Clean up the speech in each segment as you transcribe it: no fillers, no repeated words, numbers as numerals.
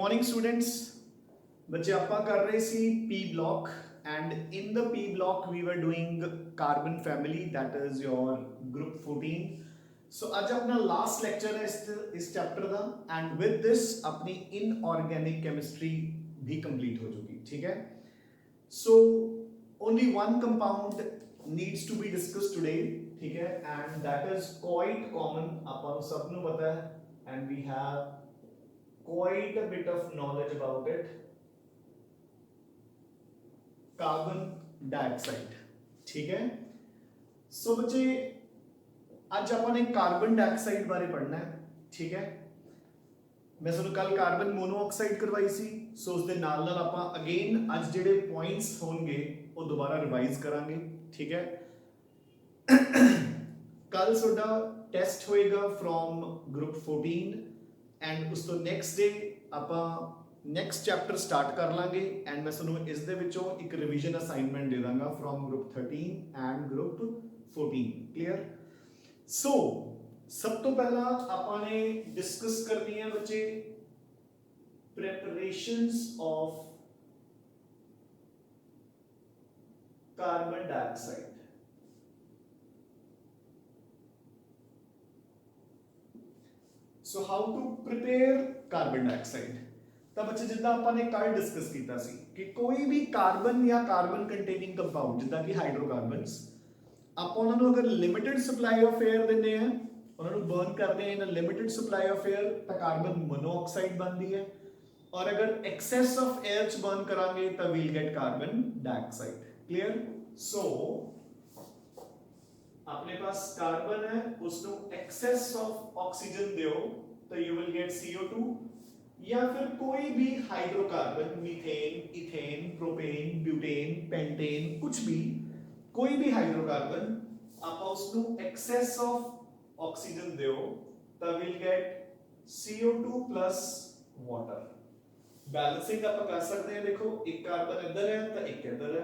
morning students. बच्चे ਆਪਾਂ कर रहे सी P block and in the P block we were doing carbon family, that is your group 14. So आज अपना last lecture है इस chapter का and with this अपनी inorganic chemistry भी complete हो चुकी, ठीक है? So only one compound needs to be discussed today, ठीक है? And that is quite common, अपन सबनों पता है and we have quite a bit of knowledge about it. Carbon dioxide, ठीक है? सो बच्चे आज अपन एक कार्बन डाइऑक्साइड बारे पढ़ना है, ठीक है? मैं ਤੁਹਾਨੂੰ ਕੱਲ ਕਾਰਬਨ ਮੋਨੋਆਕਸਾਈਡ ਕਰਵਾਈ ਸੀ, ਸੋ ਉਸ ਦੇ ਨਾਲ ਨਾਲ ਆਪਾਂ ਅਗੇਨ ਅੱਜ ਜਿਹੜੇ ਪੁਆਇੰਟਸ ਹੋਣਗੇ ਉਹ ਦੁਬਾਰਾ ਰਿਵਾਈਜ਼ ਕਰਾਂਗੇ, ਠੀਕ ਹੈ? ਕੱਲ ਤੁਹਾਡਾ ਟੈਸਟ ਹੋਏਗਾ ਫਰੋਮ ਗਰੁੱਪ 14 ਐਂਡ ਉਸ ਤੋਂ ਨੈਕਸਟ ਡੇ ਆਪਾਂ ਨੈਕਸਟ ਚੈਪਟਰ ਸਟਾਰਟ ਕਰ ਲਾਂਗੇ ਐਂਡ ਮੈਂ ਤੁਹਾਨੂੰ ਇਸ ਦੇ ਵਿੱਚੋਂ ਇੱਕ ਰਿਵੀਜ਼ਨ ਅਸਾਈਨਮੈਂਟ ਦੇ ਦਾਂਗਾ from group 13 and group 14, clear? So ਸਭ ਤੋਂ ਪਹਿਲਾਂ ਆਪਾਂ ਨੇ ਡਿਸਕਸ ਕਰਨੀ ਹੈ ਬੱਚੇ preparations of carbon dioxide. So how to prepare carbon dioxide? ਤਾਂ ਬੱਚੇ ਜਿੱਦਾਂ ਆਪਾਂ ਨੇ ਕੱਲ ਡਿਸਕਸ ਕੀਤਾ ਸੀ ਕਿ ਕੋਈ ਵੀ ਕਾਰਬਨ ਜਾਂ ਕਾਰਬਨ ਕੰਟੇਨਿੰਗ ਕੰਪਾਊਂਡ ਜਿੱਦਾਂ ਕਿ ਹਾਈਡਰੋਕਾਰਬਨਸ ਆਪਾਂ ਉਹਨਾਂ ਨੂੰ ਅਗਰ ਲਿਮਿਟਿਡ ਸਪਲਾਈ ਆਫ 에ਅਰ ਦਿੰਦੇ ਆ, ਉਹਨਾਂ ਨੂੰ ਬਰਨ ਕਰਦੇ ਆ ਇਨ ਅ ਲਿਮਿਟਿਡ ਸਪਲਾਈ ਆਫ 에ਅਰ ਤਾਂ ਕਾਰਬਨ ਮੋਨੋਆਕਸਾਈਡ ਬਣਦੀ ਹੈ और अगर excess of air च burn करांगे तब we'll get carbon dioxide, clear? So अपने पास कार्बन है उसको excess of oxygen दो तो you will get CO2 या फिर कोई भी hydrocarbon methane, ethane, propane, butane, pentane कुछ भी कोई भी हाइड्रोकार्बन आप उसको excess of oxygen दो तब we'll get CO2 plus water. Balancing आप कर सकते हैं, देखो एक कार्बन इधर है तो एक इधर है,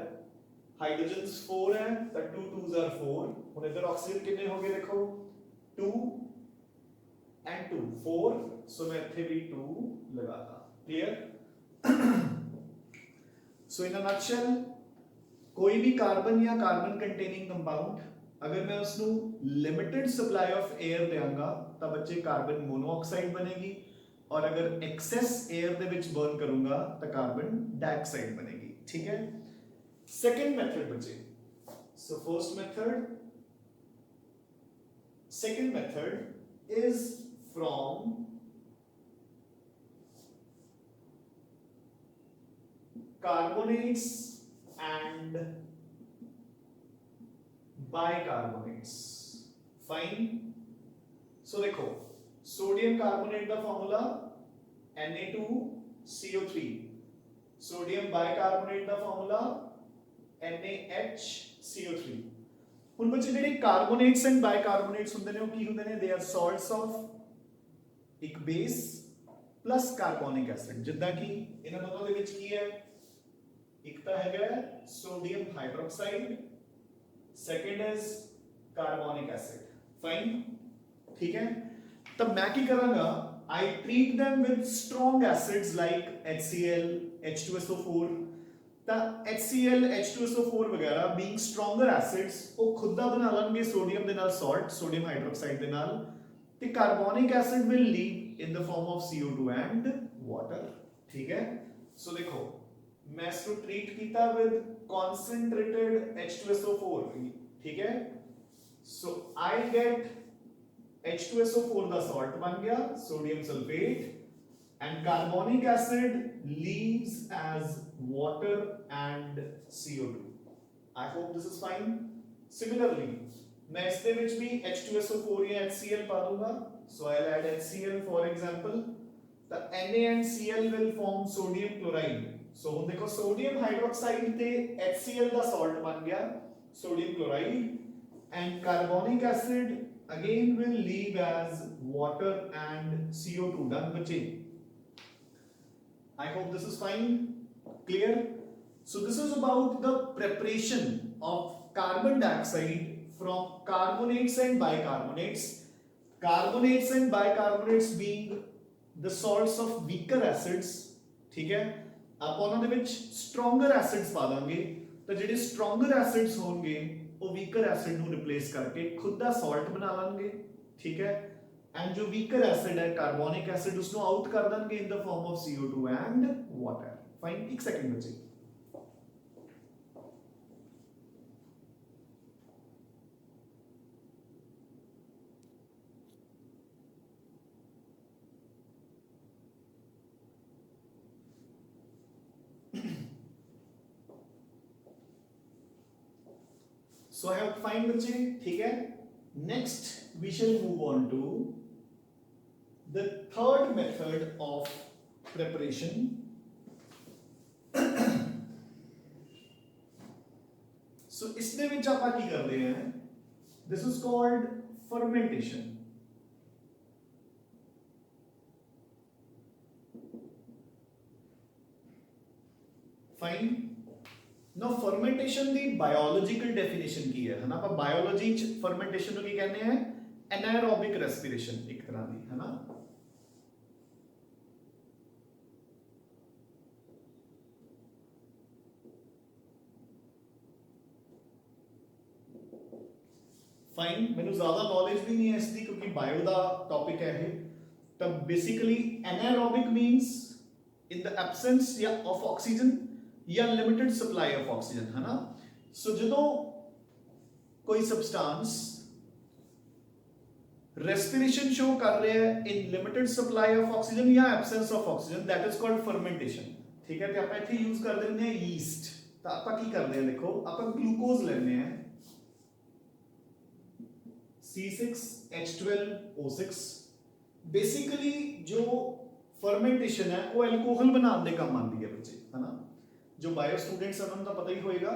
हाइड्रोजन्स 4 है तो 2 2s are 4, और इधर ऑक्सीजन कितने हो गए देखो 2 and 2 4, सो मैं इथे भी 2 लगाता, clear? So in a nutshell कोई भी कार्बन या कार्बन कंटेनिंग कंपाउंड अगर मैं उसनु लिमिटेड सप्लाई ऑफ एयर देंगा तब बच्चे कार्बन मोनोऑक्साइड बनेगी और अगर एक्सेस एयर दे विच बर्न करूंगा तो कार्बन डाइऑक्साइड बनेगी, ठीक है? सेकंड मेथड बचे, so first method, second method is from carbonates and bicarbonates, fine? So देखो सोडियम कार्बोनेट का फॉर्मूला Na2CO3, सोडियम बाइकार्बोनेट का फॉर्मूला NaHCO3। ਹੁਣ ਬੱਚੇ ਜਿਹੜੇ ਕਾਰਬੋਨੇਟਸ ਐਂਡ ਬਾਈਕਾਰਬੋਨੇਟਸ ਹੁੰਦੇ ਨੇ ਉਹ ਕੀ ਹੁੰਦੇ ਨੇ? ਦੇ ਆਰ ਸਾਲਟਸ ਆਫ ਇੱਕ ਬੇਸ ਪਲੱਸ ਕਾਰਬੋਨਿਕ ਐਸਿਡ, ਜਿੱਦਾਂ ਕਿ ਇਹਨਾਂ ਦੋਨਾਂ ਦੇ ਵਿੱਚ ਕੀ ਹੈ? ਇੱਕ ਤਾਂ ਹੈਗਾ sodium hydroxide, second is carbonic acid, fine, ਠੀਕ ਹੈ? तो मैं की करांगा I treat them with strong acids like HCl, H2SO4, ਤਾਂ HCl, H2SO4 ਵਗੈਰਾ being stronger acids ਉਹ ਖੁਦ ਦਾ ਬਣਾ ਲੈਣਗੇ ਸੋਡੀਅਮ ਦੇ ਨਾਲ ਸਾਲਟ, ਸੋਡੀਅਮ ਹਾਈਡਰੋਕਸਾਈਡ ਦੇ ਨਾਲ, ਤੇ ਕਾਰਬੋਨਿਕ acid will leave in the form of CO2 and water, ਠੀਕ ਹੈ? ਸੋ ਦੇਖੋ ਮੈਂ ਇਸ ਨੂੰ ਟ੍ਰੀਟ ਕੀਤਾ with concentrated H2SO4, ठीक है? So I get H2SO4 the salt बन गया, sodium sulfate, and carbonic acid leaves as water and CO2. I hope this is fine. Similarly, मैं इसके ਵਿੱਚ भी H2SO4 या HCl पा दूंगा, so I'll add HCl for example. The Na and Cl will form sodium chloride. So ਹੁਣ देखो sodium hydroxide ਤੇ HCl ਦਾ salt बन गया, sodium chloride, and carbonic acid again will leave as water and CO2, done बच्चे? I hope this is fine, clear? So this is about the preparation of carbon dioxide from carbonates and bicarbonates. Carbonates and bicarbonates being the salts of weaker acids ठीक है। ਆਪਾਂ ਉਹਨਾਂ ਦੇ ਵਿੱਚ stronger acids ਪਾ ਦਾਂਗੇ ਤਾਂ ਜਿਹੜੇ ਸਟਰੋਂਗਰ ਐਸਿਡਸ ਹੋਣਗੇ ਉਹ ਵੀਕਰ ਐਸਿਡ ਨੂੰ ਰਿਪਲੇਸ ਕਰਕੇ ਖੁਦ ਦਾ ਸਾਲਟ ਬਣਾ ਲਾਂਗੇ, ਠੀਕ ਹੈ। ਐਂਡ ਜੋ ਵੀਕਰ ਐਸਿਡ ਹੈ ਕਾਰਬੋਨਿਕ ਐਸਿਡ ਉਸ ਨੂੰ ਆਊਟ ਕਰ ਦੇਣਗੇ in the form of CO2 and water. Fine, ਇੱਕ ਸੈਕਿੰਡ ਬੱਚੇ। So I have to find बच्चे, ठीक है। Next we shall move on to the third method of preparation. So इसमें विच आप की करते हैं, this is called fermentation. Fine. Now fermentation the biological definition ਕੀ ਹੈ ਨਾ, ਆਪਾਂ biology ਚ fermentation ਨੂੰ ਕੀ ਕਹਿੰਦੇ ਆ, anaerobic respiration ਇੱਕ ਤਰ੍ਹਾਂ ਦੀ ਹੈ ਨਾ। फाइन, मैंने ज्यादा नॉलेज भी नहीं है इसकी क्योंकि बायो का टॉपिक है ये। तब basically anaerobic means in the absence या ऑफ ऑक्सीजन या लिमिटेड सप्लाई ऑफ ऑक्सीजन, है ना। सो जो कोई सब्सटेंस रेस्पिरेशन शो कर रहे हैं in limited supply of oxygen या absence of oxygen, that is called fermentation, ठीक है। तो आप इत्थे यूज कर देते हैं यीस्ट। तो आप की करते हैं, देखो आप ग्लूकोज लेने हैं C6H12O6। बेसिकली जो फर्मेंटेशन है वो एल्कोहल बनाने के काम आती है बच्चे, है ना। जो बायो स्टूडेंट्स हैं उन्हें पता ही होएगा।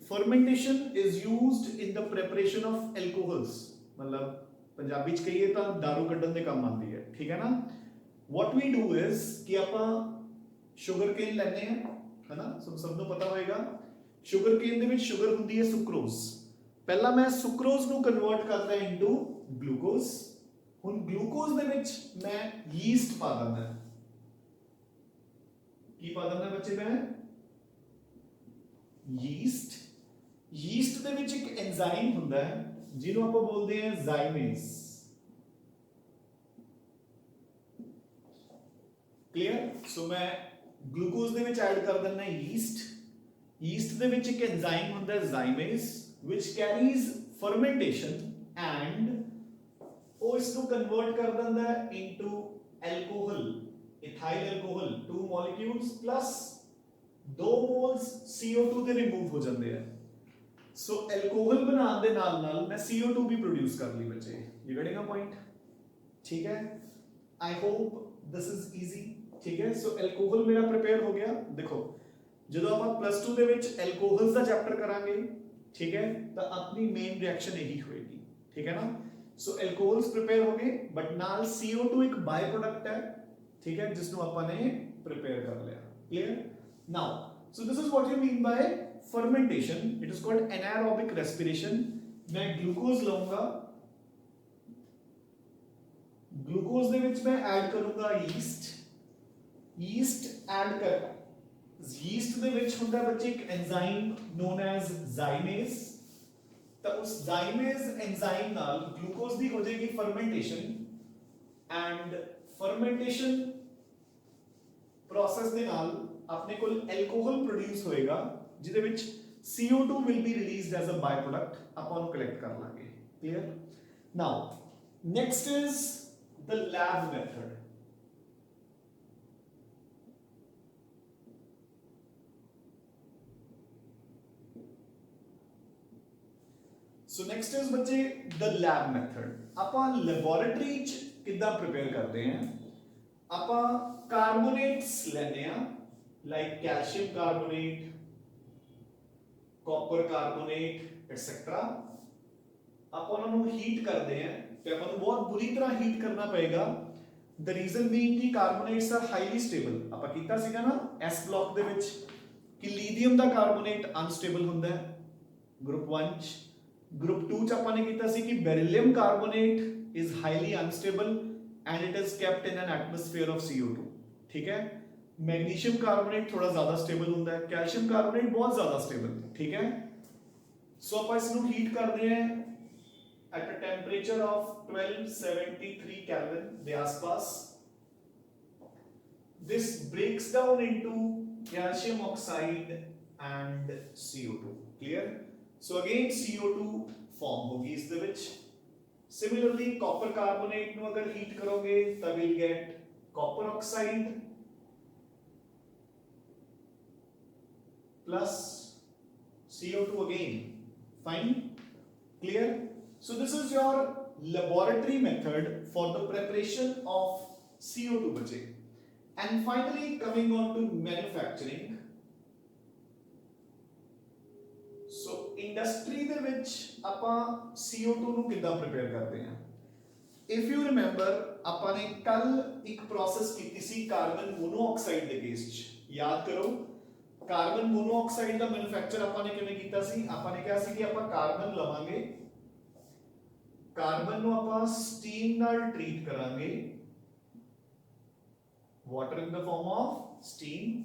Fermentation is used in the preparation of alcohols, मतलब पंजाबी च कहिए तो दारू कड्ढन दे काम आती है, ठीक है ना। व्हाट वी डू इज कि आपां शुगर केन लेने हैं, है ना, सब ਨੂੰ पता होएगा। शुगर केन दे विच शुगर हुंदी है सुक्रोज। पहला मैं सुक्रोज ਨੂੰ ਕਨਵਰਟ ਕਰਦਾ ਇਨਟੂ ਗਲੂਕੋਜ਼। ਹੁਣ ਗਲੂਕੋਜ਼ ਦੇ ਵਿੱਚ ਮੈਂ ਯੀਸਟ ਪਾ ਦਿੰਦਾ। ਕੀ ਪਾ ਦਿੰਦਾ ਬੱਚੇ ਮੈਂ? ਯੀਸਟ। ਯੀਸਟ ਦੇ ਵਿੱਚ ਇੱਕ ਐਂਜ਼ਾਈਮ ਹੁੰਦਾ ਹੈ ਜਿਹਨੂੰ ਆਪਾਂ ਬੋਲਦੇ ਹਾਂ ਜ਼ਾਈਮੇਜ਼। ਕਲੀਅਰ? ਸੋ ਮੈਂ ਗਲੂਕੋਜ਼ ਦੇ ਵਿੱਚ ਐਡ ਕਰ ਦਿੰਦਾ ਯੀਸਟ। ਯੀਸਟ ਦੇ ਵਿੱਚ ਇੱਕ ਐਂਜ਼ਾਈਮ ਹੁੰਦਾ ਹੈ ਜ਼ਾਈਮੇਜ਼ which carries fermentation and ਉਹ ਇਸ ਨੂੰ ਕਨਵਰਟ ਕਰ ਦਿੰਦਾ ਹੈ into alcohol, ethyl alcohol, 2 molecules plus 2 moles CO2 ਦੇ ਰਿਮੂਵ ਹੋ ਜਾਂਦੇ ਆ। ਸੋ alcohol ਬਣਾਉਣ ਦੇ ਨਾਲ ਨਾਲ ਮੈਂ CO2 ਵੀ ਪ੍ਰੋਡਿਊਸ ਕਰ ਲਈ ਬੱਚੇ। You getting a point? ਠੀਕ ਹੈ। I hope this is easy, ਠੀਕ ਹੈ। ਸੋ alcohol ਮੇਰਾ ਪ੍ਰਿਪੇਅਰ ਹੋ ਗਿਆ। ਦੇਖੋ ਜਦੋਂ ਆਪਾਂ +2 ਦੇ ਵਿੱਚ alcohols ਦਾ ਚੈਪਟਰ ਕਰਾਂਗੇ, ठीक है, तो अपनी मेन रिएक्शन यही होगी, ठीक है ना। सो एल्कोहल्स प्रिपेयर हो गए बट नाल CO2 एक बाय प्रोडक्ट है, ठीक है, जिसनु अपन ने प्रिपेयर कर लिया। Clear? Now so this is what you mean by fermentation. It is called anaerobic respiration. मैं ग्लूकोज लऊंगा, ग्लूकोज दे विच मैं ऐड करूंगा यीस्ट। यीस्ट ऐड कर यीस्ट ਦੇ ਵਿੱਚ ਹੁੰਦਾ ਬੱਚੇ ਇੱਕ ਐਂਜ਼ਾਈਮ ਨੋਨ ਐਜ਼ ਜ਼ਾਈਮੇਜ਼। ਤਾਂ ਉਸ ਜ਼ਾਈਮੇਜ਼ ਐਂਜ਼ਾਈਮ ਨਾਲ ਗਲੂਕੋਜ਼ ਦੀ ਹੋ ਜਾਏਗੀ ਫਰਮੈਂਟੇਸ਼ਨ ਐਂਡ ਫਰਮੈਂਟੇਸ਼ਨ ਪ੍ਰੋਸੈਸ ਦੇ ਨਾਲ ਆਪਣੇ ਕੋਲ ਐਲਕੋਹਲ ਪ੍ਰੋਡਿਊਸ ਹੋਏਗਾ ਜਿਹਦੇ ਵਿੱਚ CO2 will be released as a byproduct। ਆਪਾਂ ਉਹਨੂੰ ਕਲੈਕਟ ਕਰ ਲਾਂਗੇ। Clear? Now next is the lab method। So next is बच्चे the lab method। ਆਪਾਂ ਲੈਬੋਰੇਟਰੀ ਚ ਕਿੱਦਾਂ ਪ੍ਰਿਪੇਅਰ ਕਰਦੇ ਹਾਂ? ਆਪਾਂ ਕਾਰਬੋਨੇਟਸ ਲੈਂਦੇ ਆ like calcium carbonate, copper carbonate et cetera. ਆਪਾਂ ਉਹਨਾਂ ਨੂੰ ਹੀਟ ਕਰਦੇ ਆ ਤੇ ਆਪਾਂ ਨੂੰ ਬਹੁਤ ਬੁਰੀ ਤਰ੍ਹਾਂ ਹੀਟ ਕਰਨਾ ਪਏਗਾ। ਦ ਰੀਜ਼ਨ ਬੀਇੰਗ ਕਿ ਕਾਰਬੋਨੇਟਸ ਆਰ ਹਾਈਲੀ ਸਟੇਬਲ। ਆਪਾਂ ਕੀਤਾ ਸੀਗਾ ਨਾ S ਬਲੌਕ ਦੇ ਵਿੱਚ ਕਿ ਲੀਥੀਅਮ ਦਾ ਕਾਰਬੋਨੇਟ ਅਨਸਟੇਬਲ ਹੁੰਦਾ ਹੈ ਗਰੁੱਪ 1 ਚ। ग्रुप 2 च ਆਪਾਂ ਨੇ ਕੀਤਾ ਸੀ ਕਿ ਬੈਰੀਲੀਅਮ carbonate is highly unstable and it is kept in an atmosphere of CO2, ठीक है। मैग्नीशियम कार्बोनेट थोड़ा ज्यादा स्टेबल होता है, कैल्शियम कार्बोनेट बहुत ज्यादा स्टेबल, ठीक है। सो आप इसको हीट करते हैं at a temperature of 1273 Kelvin the आसपास। This breaks down into calcium oxide and CO2, clear? So again CO2 form होगी इस दे विच। Similarly copper carbonate ਨੂੰ अगर heat करोगे तब we'll get copper oxide plus CO2 again, fine, clear? So this is your laboratory method for the preparation of CO2 बचे। And finally coming on to manufacturing। So industry ਦੇ ਵਿੱਚ ਆਪਾਂ CO2 ਨੂੰ ਕਿੱਦਾਂ prepare ਕਰਦੇ ਹਾਂ? If you remember ਆਪਾਂ ਨੇ ਕੱਲ ਇੱਕ process ਕੀਤੀ ਸੀ ਕਾਰਬਨ ਮੋਨੋਆਕਸਾਈਡ ਦੇ ਕੇਸ 'ਚ, ਯਾਦ ਕਰੋ ਕਾਰਬਨ ਮੋਨੋਆਕਸਾਈਡ ਦਾ ਮੈਨੂਫੈਕਚਰ ਆਪਾਂ ਨੇ ਕਿਵੇਂ ਕੀਤਾ ਸੀ? ਆਪਾਂ ਨੇ ਕਿਹਾ ਸੀ ਕਿ ਆਪਾਂ ਕਾਰਬਨ ਲਵਾਂਗੇ, ਕਾਰਬਨ ਨੂੰ ਆਪਾਂ ਸਟੀਮ ਨਾਲ ਟ੍ਰੀਟ ਕਰਾਂਗੇ, water in the form of steam,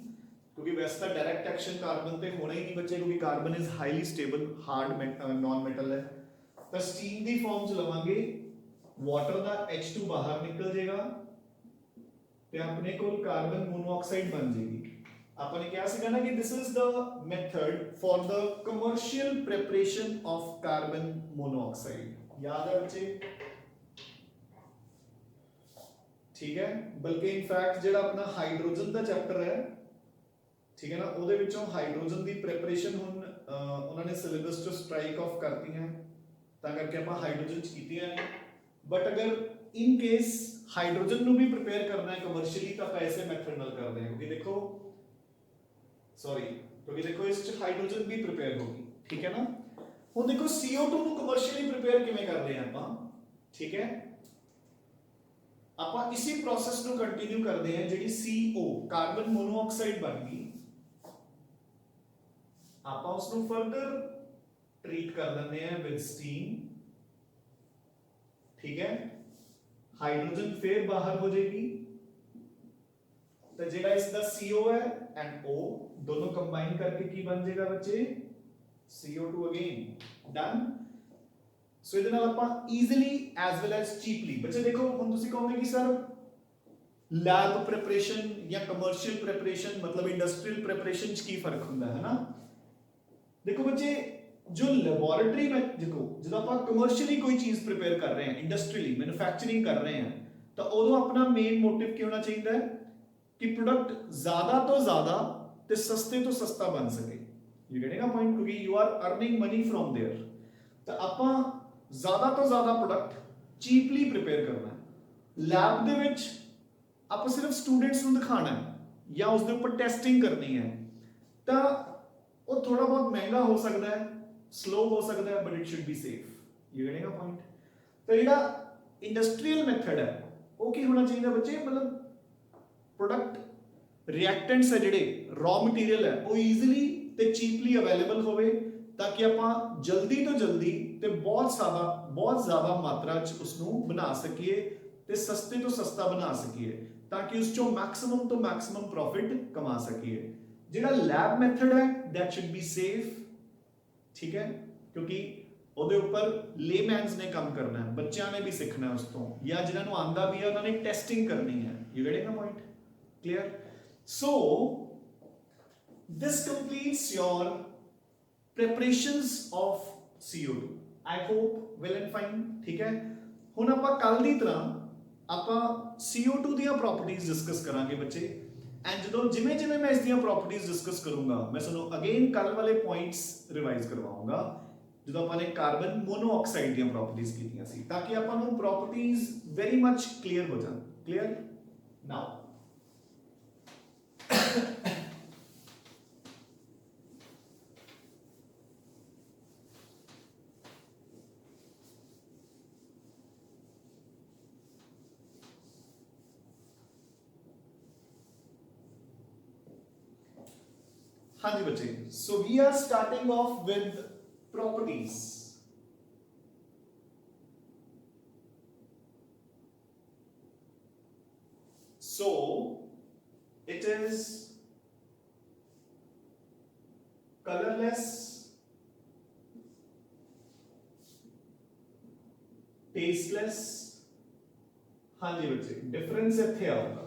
ਕਿਉਂਕਿ ਵੈਸੇ ਤਾਂ ਡਾਇਰੈਕਟ ਐਕਸ਼ਨ ਕਾਰਬਨ ਤੇ ਹੋਣਾ ਹੀ ਨਹੀਂ ਬੱਚੇ, ਕਿਉਂਕਿ carbon is highly stable hard non metal ਹੈ। ਤਾਂ ਸਟੀਮ ਦੀ ਫਾਰਮ ਚ ਲਵਾਂਗੇ, ਵਾਟਰ ਦਾ H2 ਬਾਹਰ ਨਿਕਲ ਜਾਏਗਾ ਤੇ ਆਪਣੇ ਕੋਲ ਕਾਰਬਨ ਮੋਨੋਆਕਸਾਈਡ ਬਣ ਜਾਏਗੀ। ਆਪਾਂ ਨੇ ਕਿਹਾ ਸੀਗਾ ਨਾ ਕਿ this is the method for the commercial preparation of carbon monoxide, याद है बच्चे? ठीक है। बल्कि इनफैक्ट जेड़ा अपना हाइड्रोजन का चैप्टर है, ठीक है ना, ਉਹਦੇ ਵਿੱਚੋਂ ਹਾਈਡਰੋਜਨ ਦੀ ਪ੍ਰੈਪਰੇਸ਼ਨ ਹੁਣ ਉਹਨਾਂ ਨੇ ਸਿਲੇਬਸ ਚੋਂ ਸਟ੍ਰਾਈਕ ਆਫ ਕਰਤੀਆਂ, ਤਾਂ ਕਰਕੇ ਆਪਾਂ ਹਾਈਡਰੋਜਨ ਚ ਕੀਤੀਆਂ ਨੇ। ਬਟ ਅਗਰ ਇਨ ਕੇਸ ਹਾਈਡਰੋਜਨ ਨੂੰ ਵੀ ਪ੍ਰਿਪੇਅਰ ਕਰਨਾ ਹੈ ਕਮਰਸ਼ੀਅਲੀ ਤਾਂ ਆਪਾਂ ਐਸੇ ਮੈਥਡ ਨਾਲ ਕਰਦੇ ਹਾਂ, ਕਿਉਂਕਿ ਦੇਖੋ क्योंकि देखो इस हाइड्रोजन भी प्रिपेयर होगी, ठीक है ना। ਹੁਣ देखो CO2 ਨੂੰ ਕਮਰਸ਼ੀਅਲੀ ਪ੍ਰਿਪੇਅਰ ਕਿਵੇਂ ਕਰਦੇ ਆ ਆਪਾਂ, ਠੀਕ ਹੈ। ਆਪਾਂ ਇਸੇ ਪ੍ਰੋਸੈਸ ਨੂੰ ਕੰਟੀਨਿਊ ਕਰਦੇ ਆ। ਜਿਹੜੀ CO ਕਾਰਬਨ ਮੋਨੋਆਕਸਾਈਡ ਬਣ ਗਈ, ਆਪਾਂ ਉਸ ਨੂੰ ਫਰਦਰ ਟ੍ਰੀਟ ਕਰ ਦਿੰਦੇ ਆ ਵਿਦ ਸਟੀਮ, ਠੀਕ ਹੈ। ਹਾਈਡਰੋਜਨ ਫੇਰ ਬਾਹਰ ਹੋ ਜਾਏਗੀ, तो जेड़ा इसका CO है and O दोनों कंबाइन करके की बन जाएगा बच्चे CO2 अगेन, डन। सो ਇਹਦੇ ਨਾਲ ਆਪਾਂ ਈਜ਼ੀਲੀ ਐਸ ਵੈਲ ਐਸ ਚੀਪਲੀ, ਬੱਚੇ ਦੇਖੋ ਹੁਣ ਤੁਸੀਂ ਕਹੋਗੇ ਕਿ ਸਰ ਲੈਬ ਪ੍ਰੈਪਰੇਸ਼ਨ ਜਾਂ ਕਮਰਸ਼ੀਅਲ ਪ੍ਰੈਪਰੇਸ਼ਨ मतलब ਇੰਡਸਟਰੀਅਲ ਪ੍ਰੈਪਰੇਸ਼ਨ ਚ ਕੀ ਫਰਕ ਹੁੰਦਾ ਹੈ ਨਾ। देखो बच्चे जो ਲੈਬੋਰੇਟਰੀ में देखो ਜਦੋਂ ਆਪਾਂ ਕਮਰਸ਼ੀਅਲੀ ਕੋਈ ਚੀਜ਼ ਪ੍ਰੇਪੇਅਰ ਕਰ ਰਹੇ ਹਾਂ, ਇੰਡਸਟਰੀਅਲੀ ਮੈਨੂਫੈਕਚਰਿੰਗ ਕਰ ਰਹੇ ਹਾਂ, ਤਾਂ ਉਦੋਂ ਆਪਣਾ ਮੇਨ ਮੋਟਿਵ ਕੀ ਹੋਣਾ ਚਾਹੀਦਾ ਹੈ कि प्रोडक्ट ज्यादा तो ज्यादा ते सस्ते तो सस्ता बन सके। यू गेटिंग अ पॉइंट, क्योंकि you are earning money from there. तो ਆਪਾਂ ज्यादा तो ज्यादा प्रोडक्ट चीपली प्रिपेयर करना है। लैब ਦੇ ਵਿੱਚ ਆਪਾਂ ਸਿਰਫ ਸਟੂਡੈਂਟਸ ਨੂੰ ਦਿਖਾਣਾ ਹੈ ਜਾਂ ਉਸ ਦੇ ਉੱਪਰ ਟੈਸਟਿੰਗ ਕਰਨੀ ਹੈ, ਤਾਂ ਉਹ ਥੋੜਾ ਬਹੁਤ ਮਹਿੰਗਾ ਹੋ ਸਕਦਾ ਹੈ, ਸਲੋ ਹੋ ਸਕਦਾ ਹੈ, but it should be safe. You getting a point. ਤਾਂ ਜਿਹੜਾ ਇੰਡਸਟਰੀਅਲ ਮੈਥਡ ਹੈ ਉਹ ਕੀ ਹੋਣਾ ਚਾਹੀਦਾ ਬੱਚੇ, मतलब प्रोडक्ट रिएक्टेंट्स है जेडे रॉ मटीरियल है वो ईजिली ते चीपली अवेलेबल होवे, ताकि ਆਪਾਂ जल्दी तो जल्दी ते बहुत ज़्यादा मात्रा च उसनू बना सकिए ते सस्ते तो सस्ता बना सकिए, ताकि उस चों मैक्सिमम तो मैक्सिमम प्रॉफिट कमा सकिए। जेड़ा लैब मेथड है दैट शुड बी सेफ, ठीक है, क्योंकि ਉਹਦੇ ਉੱਪਰ ਲੇਮੈਨਸ ਨੇ ਕੰਮ ਕਰਨਾ ਹੈ, ਬੱਚਿਆਂ ਨੇ ਵੀ ਸਿੱਖਣਾ ਉਸ ਤੋਂ, ਜਾਂ ਜਿਨ੍ਹਾਂ ਨੂੰ ਆਂਦਾ ਵੀ ਹੈ ਉਹਨਾਂ ਨੇ ਟੈਸਟਿੰਗ ਕਰਨੀ ਹੈ। You getting a point, clear? So this completes your preparations of CO2, I hope well and fine, ठीक है। ਹੁਣ ਆਪਾਂ ਕੱਲ ਦੀ ਤਰ੍ਹਾਂ ਆਪਾਂ CO2 ਦੀਆਂ ਪ੍ਰੋਪਰਟੀਆਂ ਡਿਸਕਸ ਕਰਾਂਗੇ ਬੱਚੇ, ਐਂਡ ਜਦੋਂ ਜਿਵੇਂ ਜਿਵੇਂ ਮੈਂ ਇਸ ਦੀਆਂ ਪ੍ਰੋਪਰਟੀਆਂ ਡਿਸਕਸ ਕਰੂੰਗਾ ਮੈਂ ਤੁਹਾਨੂੰ ਅਗੇਨ ਕੱਲ ਵਾਲੇ ਪੁਆਇੰਟਸ ਰਿਵਾਈਜ਼ ਕਰਵਾਉਂਗਾ ਜਦੋਂ ਆਪਾਂ ਨੇ ਕਾਰਬਨ ਮੋਨੋਆਕਸਾਈਡ ਦੀਆਂ ਪ੍ਰੋਪਰਟੀਆਂ ਕੀਤੀਆਂ ਸੀ, ਤਾਂ ਕਿ ਆਪਾਂ ਨੂੰ ਪ੍ਰੋਪਰਟੀਆਂ ਵੈਰੀ ਮੱਚ ਕਲੀਅਰ ਹੋ ਜਾਣ। ਕਲੀਅਰ? ਨਾਓ हाँ जी बच्चे, so we are starting off with properties. So is colorless, tasteless। हाँ जी बच्चे, डिफरेंस इत्थे आऊगा।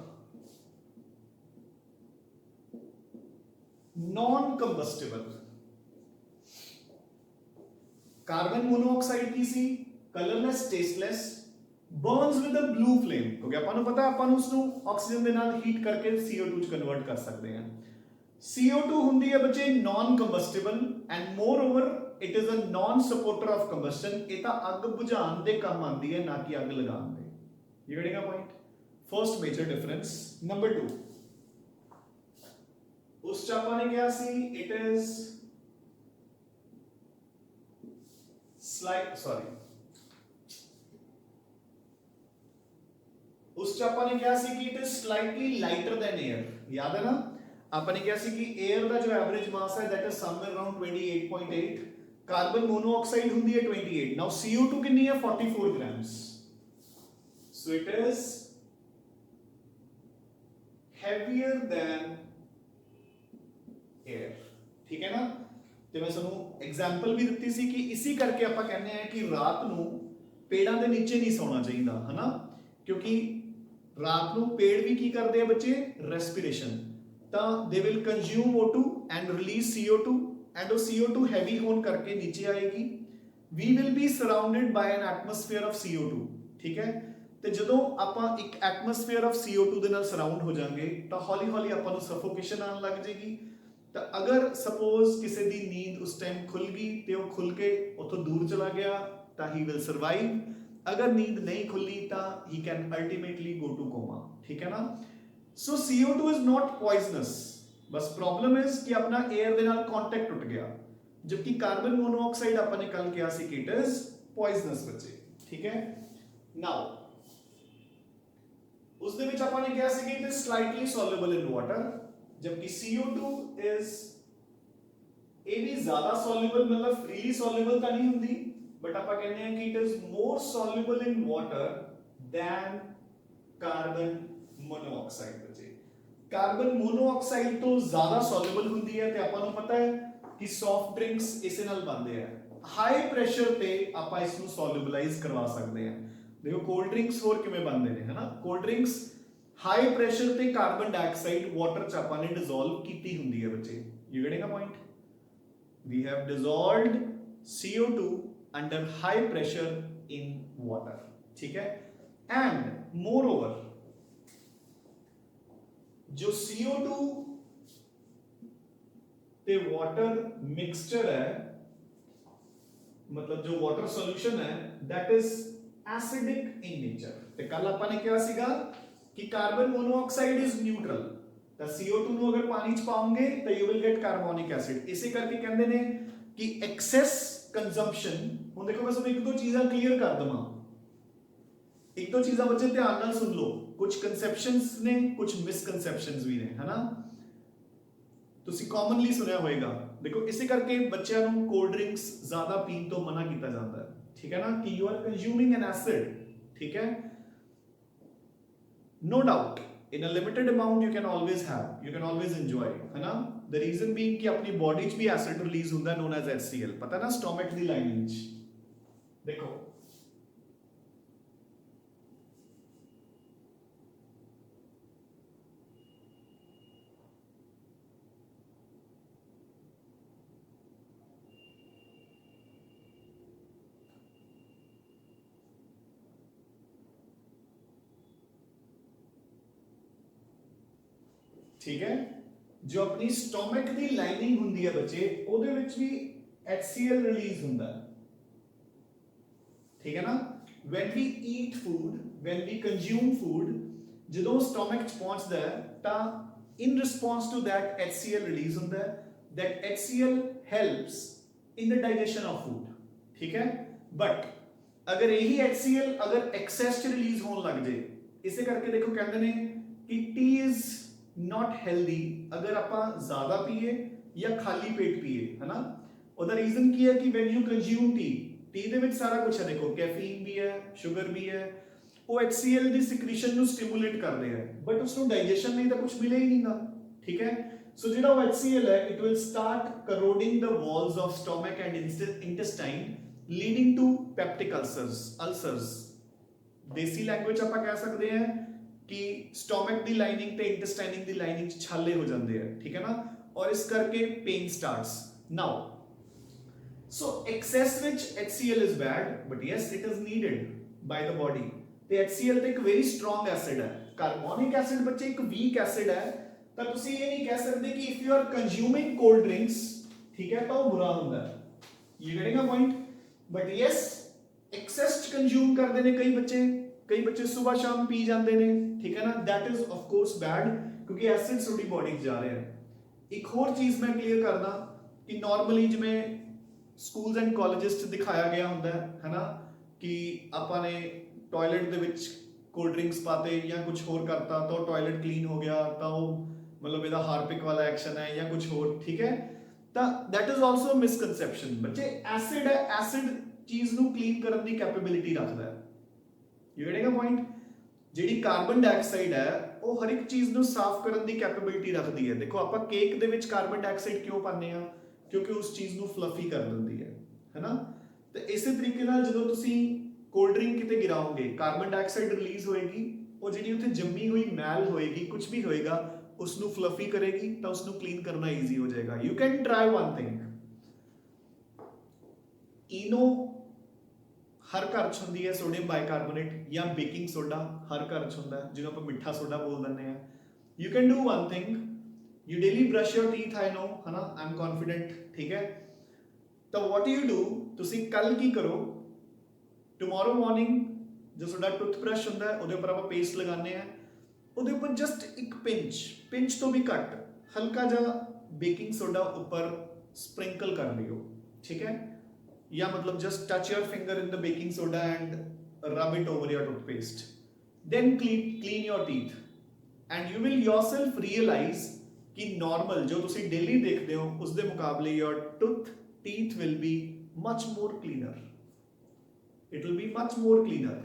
नॉन कंबस्टिबल, कार्बन मोनोऑक्साइड की सी colourless, tasteless, burns with a blue flame, ਕਿਉਂਕਿ ਆਪਾਂ ਨੂੰ ਪਤਾ ਆਪਾਂ ਨੂੰ ਉਸ ਨੂੰ ਆਕਸੀਜਨ ਦੇ ਨਾਲ ਹੀਟ ਕਰਕੇ CO2 ਚ ਕਨਵਰਟ ਕਰ ਸਕਦੇ ਹਾਂ। CO2 ਹੁੰਦੀ ਹੈ ਬੱਚੇ non combustible and moreover it is a non supporter of combustion. ਇਹ ਤਾਂ ਅੱਗ ਬੁਝਾਉਣ ਦੇ ਕੰਮ ਆਉਂਦੀ ਹੈ, ਨਾ ਕਿ ਅੱਗ ਲਗਾਉਣ ਦੇ। You getting a point? First major difference. Number 2, ਉਸ ਚ ਆਪਾਂ ਨੇ ਕਿਹਾ ਸੀ ਇਟ ਇਜ਼ उस च ਆਪਾਂ ਨੇ ਕਿਹਾ ਸੀ ਕਿ it is slightly lighter than air. ਯਾਦ ਹੈ ਨਾ, ਆਪਾਂ ਨੇ ਕਿਹਾ ਸੀ ਕਿ 에ਅਰ ਦਾ ਜੋ ਐਵਰੇਜ ਮਾਸ ਹੈ that is somewhere around 28.8, carbon monoxide ਹੁੰਦੀ ਹੈ 28। ਨਾਓ CO2 ਕਿੰਨੀ ਹੈ 44 grams, so it is heavier than air. ਠੀਕ ਹੈ ਨਾ, ਤੇ ਮੈਂ ਤੁਹਾਨੂੰ ਐਗਜ਼ਾਮਪਲ ਵੀ ਦਿੱਤੀ ਸੀ ਕਿ ਇਸੇ ਕਰਕੇ ਆਪਾਂ ਕਹਿੰਦੇ ਆ ਕਿ ਰਾਤ ਨੂੰ ਪੇੜਾਂ ਦੇ ਨੀਚੇ ਨਹੀਂ ਸੌਣਾ ਚਾਹੀਦਾ, ਹਨਾ, ਕਿਉਂਕਿ ਰਾਤ ਨੂੰ ਪੇੜ ਵੀ ਕੀ ਕਰਦੇ ਆ ਬੱਚੇ, ਰੈਸਪੀਰੇਸ਼ਨ, ਤਾਂ they will consume O2 and release CO2 and ਉਹ CO2 ਹੈਵੀ ਹੋਣ ਕਰਕੇ ਨੀਚੇ ਆਏਗੀ। We will be surrounded by an atmosphere of CO2। ਠੀਕ ਹੈ, ਤੇ ਜਦੋਂ ਆਪਾਂ ਇੱਕ ਐਟਮੋਸਫੇਅਰ ਆਫ CO2 ਦੇ ਨਾਲ ਸਰਾਊਂਡ ਹੋ ਜਾਾਂਗੇ ਤਾਂ ਹੌਲੀ ਹੌਲੀ ਆਪਾਂ ਨੂੰ ਸਫੋਕੇਸ਼ਨ ਆਉਣ ਲੱਗ ਜਾਏਗੀ। ਤਾਂ ਅਗਰ ਸਪੋਜ਼ ਕਿਸੇ ਦੀ ਨੀਂਦ ਉਸ ਟਾਈਮ ਖੁੱਲ ਗਈ ਤੇ ਉਹ ਖੁੱਲ ਕੇ ਉੱਥੋਂ ਦੂਰ ਚਲਾ ਗਿਆ ਤਾਂ ਹੀ ਵਿਲ ਸਰਵਾਈਵ। अगर नींद नहीं खुली तो he can ultimately go to coma। ठीक है ना, so CO2 is not poisonous, बस प्रॉब्लम इज कि अपना एयर दे नाल कांटेक्ट टूट गया, जबकि कार्बन मोनोऑक्साइड अपन ने कल किया सी कि इट इज पॉइजनस बच्चे। ठीक है, नाउ उस दे विच अपन ने किया सी कि it is slightly soluble in water, जबकि CO2 इज ए भी ज्यादा सॉल्युबल, मतलब फ्रीली सॉल्युबल तो नहीं हुंदी, बट आप कहते हैं कि it is more soluble in water than carbon monoxide. बच्चे कार्बन मोनोऑक्साइड तो ज्यादा सॉल्युबल ਹੁੰਦੀ ਹੈ ਤੇ ਆਪਾਂ ਨੂੰ ਪਤਾ ਹੈ ਕਿ ਸੌਫਟ ਡਰਿੰਕਸ ਇਸੇ ਨਾਲ ਬਣਦੇ ਆ। ਹਾਈ ਪ੍ਰੈਸ਼ਰ ਤੇ ਆਪਾਂ ਇਸ ਨੂੰ ਸੋਲਿਬਲਾਈਜ਼ ਕਰਵਾ ਸਕਦੇ ਹਾਂ। ਦੇਖੋ ਕੋਲਡ ਡਰਿੰਕਸ ਹੋਰ ਕਿਵੇਂ ਬਣਦੇ ਨੇ, ਹਨਾ, ਕੋਲਡ ਡਰਿੰਕਸ ਹਾਈ ਪ੍ਰੈਸ਼ਰ ਤੇ ਕਾਰਬਨ ਡਾਈਆਕਸਾਈਡ ਵਾਟਰ ਚ ਆਪਾਂ ਨੇ ਡਿਸੋਲਵ ਕੀਤੀ ਹੁੰਦੀ ਹੈ ਬੱਚੇ। You getting a point? We have dissolved CO2 under high pressure in water। ठीक है, and moreover जो CO2 ते water mixture है, मतलब जो water solution है that is acidic in nature। ते कल ਆਪਾਂ ਨੇ ਕਿਹਾ ਸੀਗਾ ਕਿ ਕਾਰਬਨ ਮੋਨੋਆਕਸਾਈਡ is neutral, ਤਾਂ CO2 ਨੂੰ ਅਗਰ ਪਾਣੀ ਚ ਪਾਉਂਗੇ ਤਾਂ you will get carbonic acid। ਇਸੇ ਕਰਕੇ ਕਹਿੰਦੇ ਨੇ ਕਿ excess ਕੰਜ਼ੰਪਸ਼ਨ। ਹੁਣ ਦੇਖੋ ਮੈਂ ਤੁਹਾਨੂੰ ਇੱਕ ਦੋ ਚੀਜ਼ਾਂ ਕਲੀਅਰ ਕਰ ਦਵਾਂ, ਇੱਕ ਦੋ ਚੀਜ਼ਾਂ ਬੱਚੇ ਧਿਆਨ ਨਾਲ ਸੁਣ ਲਓ। ਕੁਝ ਕਨਸੈਪਸ਼ਨਸ ਨੇ, ਕੁਝ ਮਿਸਕਨਸੈਪਸ਼ਨਸ ਵੀ ਨੇ, ਹਨਾ, ਤੁਸੀਂ ਕਾਮਨਲੀ ਸੁਣਿਆ ਹੋਵੇਗਾ। ਦੇਖੋ ਇਸੇ ਕਰਕੇ ਬੱਚਿਆਂ ਨੂੰ ਕੋਲਡ ਡਰਿੰਕਸ ਜ਼ਿਆਦਾ ਪੀਣ ਤੋਂ ਮਨਾ ਕੀਤਾ ਜਾਂਦਾ ਹੈ। ਠੀਕ ਹੈ ਨਾ, ਕਿ you are consuming N acid. ਠੀਕ ਹੈ, no doubt in a limited amount you can always have, you can always enjoy, है ना। the reason being कि अपनी बॉडी च भी एसिड रिलीज होता है known as HCl, पता ना, स्टोमक दी लाइनिंग च। देखो ठीक है, जो अपनी स्टोमक दी लाइनिंग हुंदी है बच्चे ਉਹਦੇ ਵਿੱਚ ਵੀ HCl ਰਿਲੀਜ਼ ਹੁੰਦਾ ਹੈ। ठीक है ना, when we eat food, when we consume food, ਜਦੋਂ ਸਟੋਮਕ ਚ ਪਹੁੰਚਦਾ ਹੈ ਤਾਂ in response to that HCl release ਹੁੰਦਾ ਹੈ। that HCl helps in the digestion of food। ठीक है, but अगर यही HCl अगर excess ਚ ਰਿਲੀਜ਼ ਹੋਣ ਲੱਗ ਜੇ, ਇਸੇ ਕਰਕੇ ਦੇਖੋ ਕਹਿੰਦੇ ਨੇ ਕਿ tea is not healthy अगर ਆਪਾਂ ਜ਼ਿਆਦਾ ਪੀਏ ਜਾਂ ਖਾਲੀ ਪੇਟ ਪੀਏ, है ना। ਉਹਦਾ ਰੀਜ਼ਨ ਕੀ ਹੈ ਕਿ when you consume tea ਦੇ ਵਿੱਚ ਸਾਰਾ ਕੁਝ ਹੈ, ਦੇਖੋ ਕੈਫੀਨ ਵੀ ਹੈ, ਸ਼ੂਗਰ ਵੀ ਹੈ, ਉਹ HCl ਦੀ ਸਿਕ੍ਰੀਸ਼ਨ ਨੂੰ ਸਟਿਮੂਲੇਟ ਕਰਦੇ ਆ, ਬਟ ਉਸ ਨੂੰ ਡਾਈਜੈਸ਼ਨ ਲਈ ਤਾਂ ਕੁਝ ਮਿਲੇ ਹੀ ਨਹੀਂਗਾ। ठीक है। सो जो HCl है it will start corroding the walls of stomach and intestine leading to peptic ulcers. देसी लैंग्वेज ਆਪਾਂ ਕਹਿ ਸਕਦੇ ਹਾਂ कि स्टोमक ਦੀ ਲਾਈਨਿੰਗ ਤੇ ਇੰਟੈਸਟਾਈਨਿੰਗ ਦੀ ਲਾਈਨਿੰਗ ਚ ਛਾਲੇ ਹੋ ਜਾਂਦੇ ਆ, ਠੀਕ ਹੈ ਨਾ, ਔਰ ਇਸ ਕਰਕੇ ਪੇਨ ਸਟਾਰਟਸ ਨਾउ। ਸੋ ਐਕਸੈਸ ਵਿੱਚ HCl is bad but yes it is needed by the body। ਤੇ HCl ਤੇ ਇੱਕ ਵੈਰੀ ਸਟਰੋਂਗ ਐਸਿਡ ਹੈ। ਕਾਰਬੋਨਿਕ ਐਸਿਡ ਬੱਚੇ ਇੱਕ ਵੀਕ ਐਸਿਡ ਹੈ, ਤਾਂ ਤੁਸੀਂ ਇਹ ਨਹੀਂ ਕਹਿ ਸਕਦੇ ਕਿ if you are consuming cold drinks, ਠੀਕ ਹੈ, ਤਾਂ ਉਹ ਬੁਰਾ ਹੁੰਦਾ ਹੈ। You getting a point. But yes excess ਚ ਕੰਜ਼ਿਊਮ ਕਰਦੇ ਨੇ ਕਈ ਬੱਚੇ ਸਵੇਰ ਸ਼ਾਮ ਪੀ ਜਾਂਦੇ ਨੇ, ਠੀਕ ਹੈ ਨਾ, that is of course bad ਕਿਉਂਕਿ ਐਸਿਡ ਤੁਹਾਡੀ ਬੋਡੀ 'ਚ ਜਾ ਰਿਹਾ ਹੈ। ਇੱਕ ਹੋਰ ਚੀਜ਼ ਮੈਂ ਕਲੀਅਰ ਕਰਦਾ ਕਿ ਨਾਰਮਲੀ ਜਿਵੇਂ ਸਕੂਲਸ ਐਂਡ ਕਾਲਜਸ 'ਚ ਦਿਖਾਇਆ ਗਿਆ ਹੁੰਦਾ ਹੈ ਨਾ, ਕਿ ਆਪਾਂ ਨੇ ਟਾਇਲਟ ਦੇ ਵਿੱਚ ਕੋਲਡ ਡਰਿੰਕਸ ਪਾਤੇ ਜਾਂ ਕੁਝ ਹੋਰ ਕਰਤਾ ਤਾਂ ਉਹ ਟਾਇਲਟ ਕਲੀਨ ਹੋ ਗਿਆ, ਤਾਂ ਉਹ ਮਤਲਬ ਇਹਦਾ ਹਾਰਪਿਕ ਵਾਲਾ ਐਕਸ਼ਨ ਹੈ ਜਾਂ ਕੁਝ ਹੋਰ, ਠੀਕ ਹੈ। ਤਾਂ that is also a misconception। ਬੱਚੇ ਐਸਿਡ ਹੈ, ਐਸਿਡ ਚੀਜ਼ ਨੂੰ ਕਲੀਨ ਕਰਨ ਦੀ ਕੈਪੇਬਿਲਿਟੀ ਰੱਖਦਾ ਹੈ। You getting a point. ਜਿਹੜੀ ਕਾਰਬਨ ਡਾਈਆਕਸਾਈਡ ਹੈ ਉਹ ਹਰ ਇੱਕ ਚੀਜ਼ ਨੂੰ ਸਾਫ਼ ਕਰਨ ਦੀ ਕੈਪੇਬਿਲਿਟੀ ਰੱਖਦੀ ਹੈ। ਦੇਖੋ ਆਪਾਂ ਕੇਕ ਦੇ ਵਿੱਚ ਕਾਰਬਨ ਡਾਈਆਕਸਾਈਡ ਕਿਉਂ ਪਾਉਂਦੇ ਆ, ਕਿਉਂਕਿ ਉਸ ਚੀਜ਼ ਨੂੰ ਫਲਫੀ ਕਰ ਦਿੰਦੀ ਹੈ ਹੈਨਾ। ਤੇ ਇਸੇ ਤਰੀਕੇ ਨਾਲ ਜਦੋਂ ਤੁਸੀਂ ਕੋਲਡ ਡਰਿੰਕ ਕਿਤੇ ਗਿਰਾਓਗੇ ਕਾਰਬਨ ਡਾਈਆਕਸਾਈਡ ਰਿਲੀਜ਼ ਹੋਏਗੀ, ਉਹ ਜਿਹੜੀ ਉੱਥੇ ਜੰਮੀ ਹੋਈ ਮੈਲ ਹੋਏਗੀ, ਕੁਝ ਵੀ ਹੋਏਗਾ, ਉਸ ਨੂੰ ਫਲਫੀ ਕਰੇਗੀ, ਤਾਂ ਉਸ ਨੂੰ ਕਲੀਨ ਕਰਨਾ ਈਜ਼ੀ ਹੋ ਜਾਏਗਾ। You can try one thing, Eno ਹਰ ਘਰ 'ਚ ਹੁੰਦੀ ਹੈ, ਸੋਡੀਅਮ ਬਾਈਕਾਰਬੋਨੇਟ ਜਾਂ ਬੇਕਿੰਗ ਸੋਡਾ ਹਰ ਘਰ 'ਚ ਹੁੰਦਾ, ਜਿਹਨੂੰ ਆਪਾਂ ਮਿੱਠਾ ਸੋਡਾ ਬੋਲ ਦਿੰਦੇ ਆ। You can do one thing, you daily brush your teeth, I know ਹੈ ਨਾ, ਆਈ ਐਮ ਕੌਨਫੀਡੈਂਟ, ਠੀਕ ਹੈ। ਤਾਂ ਵਾਟ ਯੂ ਡੂ, ਤੁਸੀਂ ਕੱਲ ਕੀ ਕਰੋ, ਟੁਮਾਰੋ ਮਾਰਨਿੰਗ ਜੋ ਤੁਹਾਡਾ ਟੁੱਥਬ੍ਰਸ਼ ਹੁੰਦਾ ਉਹਦੇ ਉੱਪਰ ਆਪਾਂ ਪੇਸਟ ਲਗਾਉਂਦੇ ਆ, ਉਹਦੇ ਉੱਪਰ ਜਸਟ ਇੱਕ ਪਿੰਚ ਤੋਂ ਵੀ ਘੱਟ ਹਲਕਾ ਜਿਹਾ ਬੇਕਿੰਗ ਸੋਡਾ ਉੱਪਰ ਸਪ੍ਰਿੰਕਲ ਕਰ ਲਿਓ, ਠੀਕ ਹੈ। या मतलब just touch your finger in the baking soda and rub it over your toothpaste, then clean your teeth and you will yourself realize कि normal जो तुसी daily देखते हो उस दे मुकाबले your teeth will be much more cleaner, it will be much more cleaner।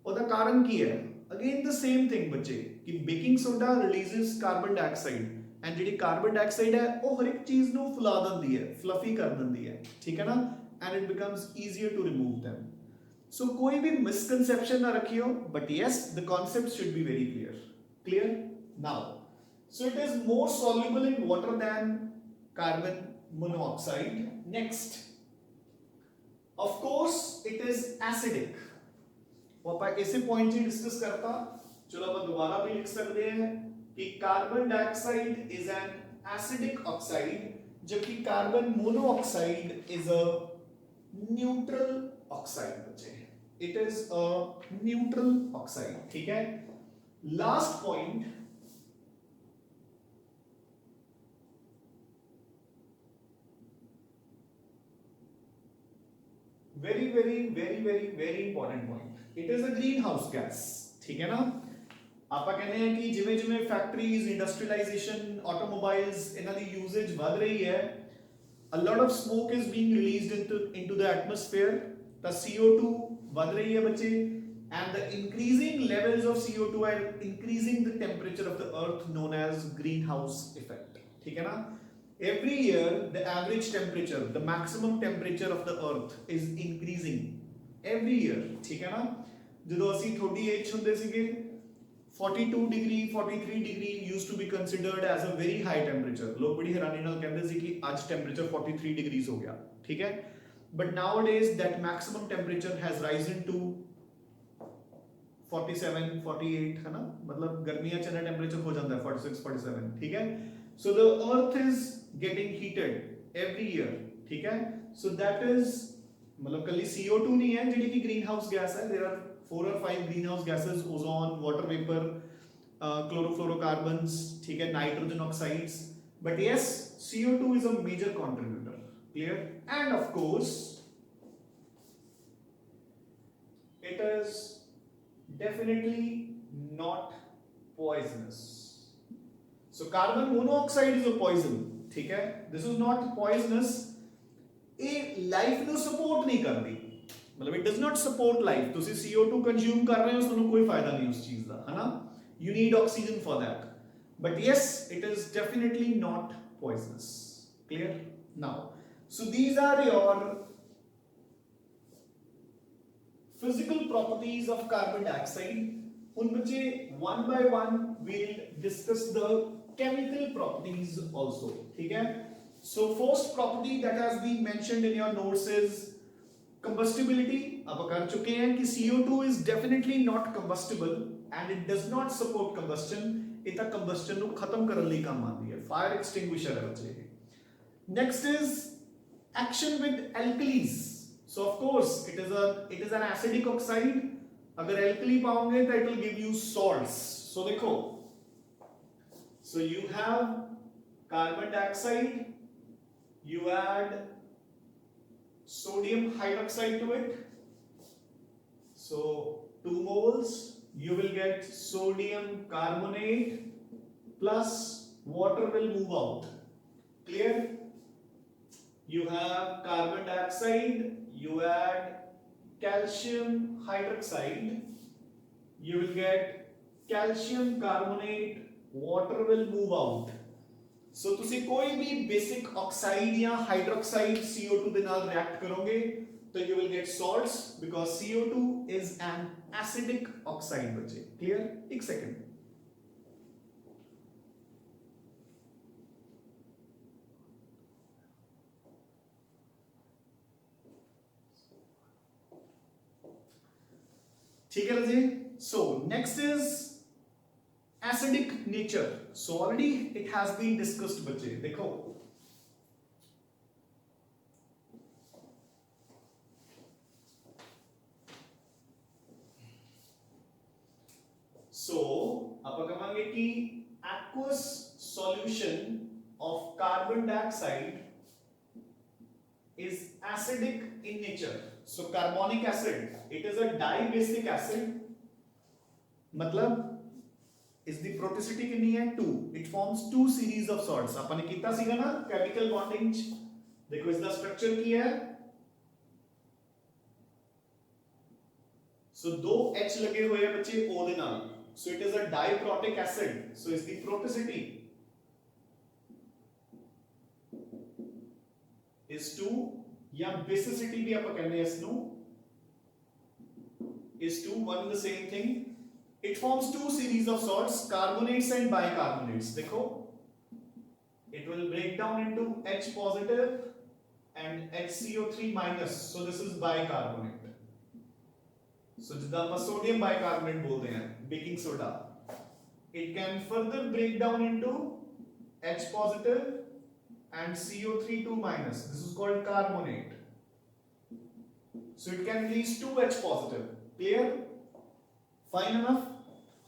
और दा कारण की है, again the same thing बच्चे, कि baking soda releases carbon dioxide and ਜਿਹੜੀ carbon dioxide है ਉਹ हर एक चीज ਨੂੰ फुला ਦਿੰਦੀ है, fluffy कर ਦਿੰਦੀ है, ठीक है ना, and it becomes easier to remove them। So कोई भी misconception ना रखियो, but yes the concept should be very clear now। So it is more soluble in water than carbon monoxide। Next, of course it is acidic। वो अपन ऐसे point ही discuss करता, चलो अपन दोबारा भी लिख सकते हैं कि carbon dioxide is an acidic oxide, जबकि carbon monoxide is a neutral oxide बच्चे, it is a neutral oxide, ठीक है। Last point, very important point, it is a greenhouse gas, ठीक है ना। ਆਪਾਂ ਕਹਿੰਦੇ ਆ ਕਿ ਜਿਵੇਂ ਜਿਵੇਂ ਫੈਕਟਰੀਜ਼, ਇੰਡਸਟਰੀਅਲਾਈਜੇਸ਼ਨ, ਆਟੋਮੋਬਾਈਲਸ, ਇਹਨਾਂ ਦੀ ਯੂਜ਼ੇਜ ਵੱਧ ਰਹੀ ਹੈ, a lot of smoke is being released into the atmosphere, the CO2 बढ़ रही है बच्चे, and the increasing levels of CO2 are increasing the temperature of the earth, known as greenhouse effect, ठीक है ना। every year the average temperature, the maximum temperature of the earth is increasing every year, ठीक है ना। ਜਦੋਂ ਅਸੀਂ ਥੋੜੀ age ਹੁੰਦੇ ਸੀਗੇ 42 degree 43 degree used to be considered as a very high temperature, ਲੋਕ ਬੜੀ ਹੈਰਾਨੀ ਨਾਲ ਕਹਿੰਦੇ ਸੀ ਕਿ ਅੱਜ ਟੈਂਪਰੇਚਰ 43 degrees ਹੋ ਗਿਆ, ਠੀਕ ਹੈ। but nowadays that maximum temperature has risen to 47 48 है ना, मतलब गर्मियां च टेंपरेचर हो जाता है 46 47, ठीक है। so the earth is getting heated every year, ठीक है। so that is मतलब कल्ली CO2 नहीं है ਜਿਹੜੀ कि ग्रीन हाउस गैस है, there are 4 or 5 greenhouse gases, ozone, water vapor, chlorofluorocarbons, ठीक है, nitrogen oxides, but yes CO2 is a major contributor, clear। and of course it is definitely not poisonous। so carbon monoxide is a poison, ठीक है, this is not poisonous। ਇਹ life ਨੂੰ support ਨਹੀਂ ਕਰਦੀ, मतलब it does not support life। ਤੁਸੀਂ CO2 consume कर रहे हो, ਤੁਹਾਨੂੰ ਕੋਈ ਫਾਇਦਾ ਨਹੀਂ ਉਸ ਚੀਜ਼ ਦਾ, है ना। you need oxygen for that। but yes, it is definitely not poisonous. Clear? Now, so these are your physical properties of carbon dioxide. उन बच्चे one by one we'll discuss the chemical properties also. ठीक है? So first property that has been mentioned in your notes is combustibility. अब कर चुके हैं कि CO2 is definitely not combustible and it does not support combustion. इतना combustion ਨੂੰ खत्म ਕਰਨ ਲਈ ਕੰਮ ਆਉਂਦੀ ਹੈ. Fire extinguisher है बच्चे. Next is action with alkalis. So of course it is an acidic oxide. अगर alkali पाओगे तो it will give you salts. So देखो, so you have carbon dioxide, you add sodium hydroxide to it. So 2 moles, you will get sodium carbonate plus water will move out. Clear? You have carbon dioxide, you add calcium hydroxide, you will get calcium carbonate, water will move out. So ਤੁਸੀਂ कोई भी basic oxide या hydroxide CO2 ਦੇ ਨਾਲ react करोगे तो you will get salts because CO2 is an acidic oxide बच्चे. Clear? एक second. ठीक है जी. So next is acidic nature. So already it has been discussed बच्चे. देखो, so अपन कहेंगे कि aqueous solution of carbon dioxide is acidic in nature. So carbonic acid, it is a dibasic acid. मतलब इसकी प्रोटिसिटी कितनी है 2. It forms 2 series of salts. अपन ने कितना सीखा ना chemical bonding. देखो इसका स्ट्रक्चर क्या है. So 2 H लगे हुए हैं बच्चे O दे नाल. So it is a diprotic acid. So इसकी प्रोटिसिटी is 2. या basicity भी आप कहते हैं इसनो is 2, one and the same thing. It forms 2 series of salts, carbonates and bicarbonates. देखो, it will break down into H positive and HCO3 minus. So this is bicarbonate. So जिदा हम sodium bicarbonate बोलते हैं, baking soda. It can further break down into H positive and CO3 minus. This is called carbonate. So it can release 2H positive. Clear? Fine enough.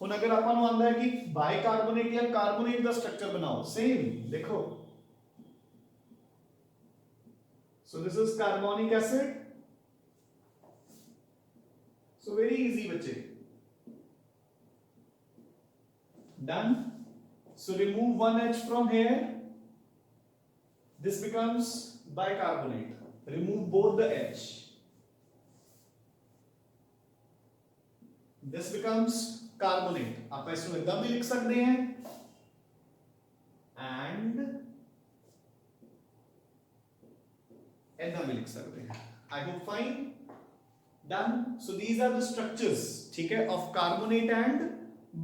ਹੁਣ अगर अपन ਨੂੰ ਆਂਦਾ ਹੈ कि बाइकार्बोनेट या कार्बोनेट ਦਾ स्ट्रक्चर बनाओ, सेम देखो. So this is carbonic acid. So very easy बच्चे. Done. So remove 1H from here. This becomes bicarbonate. Remove both the H. This becomes carbonate. आप इसको एकदम भी लिख सकते हैं and एकदम भी लिख सकते हैं. I hope fine. Done. So these are the structures, ठीक है, of carbonate and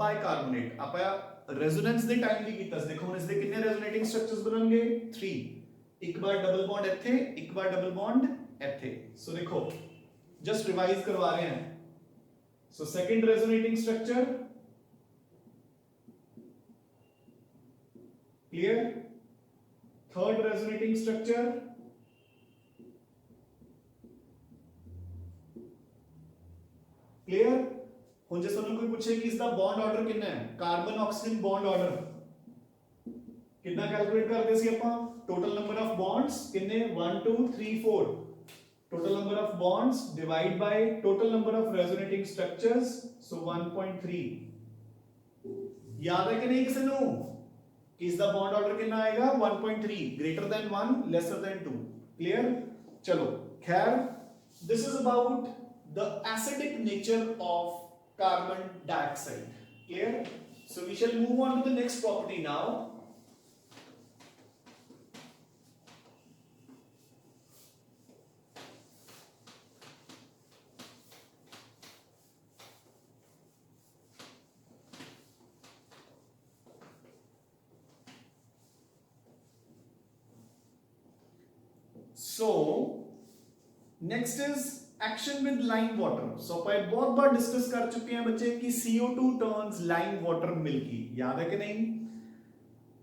bicarbonate. आप रेजोनेंस दे टाइम भी कीता. देखो ਹੁਣ ਇਸ ਦੇ ਕਿੰਨੇ रेजोनेटिंग स्ट्रक्चर्स ਬਣਨਗੇ 3. एक बार डबल बॉन्ड ਇੱਥੇ, एक बार डबल बॉन्ड ਇੱਥੇ. So देखो जस्ट रिवाइज करवा रहे हैं. So second resonating structure, clear? Third resonating structure, clear? ਹੁਣ ਜੇ ਸਾਨੂੰ ਕੋਈ ਪੁੱਛੇ ਕਿ इसका बॉन्ड ऑर्डर कितना है, कार्बन ऑक्सीजन बॉन्ड ऑर्डर कितना कैलकुलेट करते सी ਆਪਾਂ. टोटल नंबर ऑफ बॉन्ड्स कितने 1 2 3 4. Total number of bonds divide by total number of resonating structures. So 1.3. याद है कि नहीं किसी नु कि इसका बॉन्ड ऑर्डर कितना आएगा 1.3. Greater than 1 lesser than 2. Clear? चलो खैर, this is about the acidic nature of carbon dioxide. Clear? So we shall move on to the next property now. So next is action with lime water. So अपन बहुत बार discuss कर चुके हैं बच्चे कि CO2 turns lime water milky, याद है कि नहीं?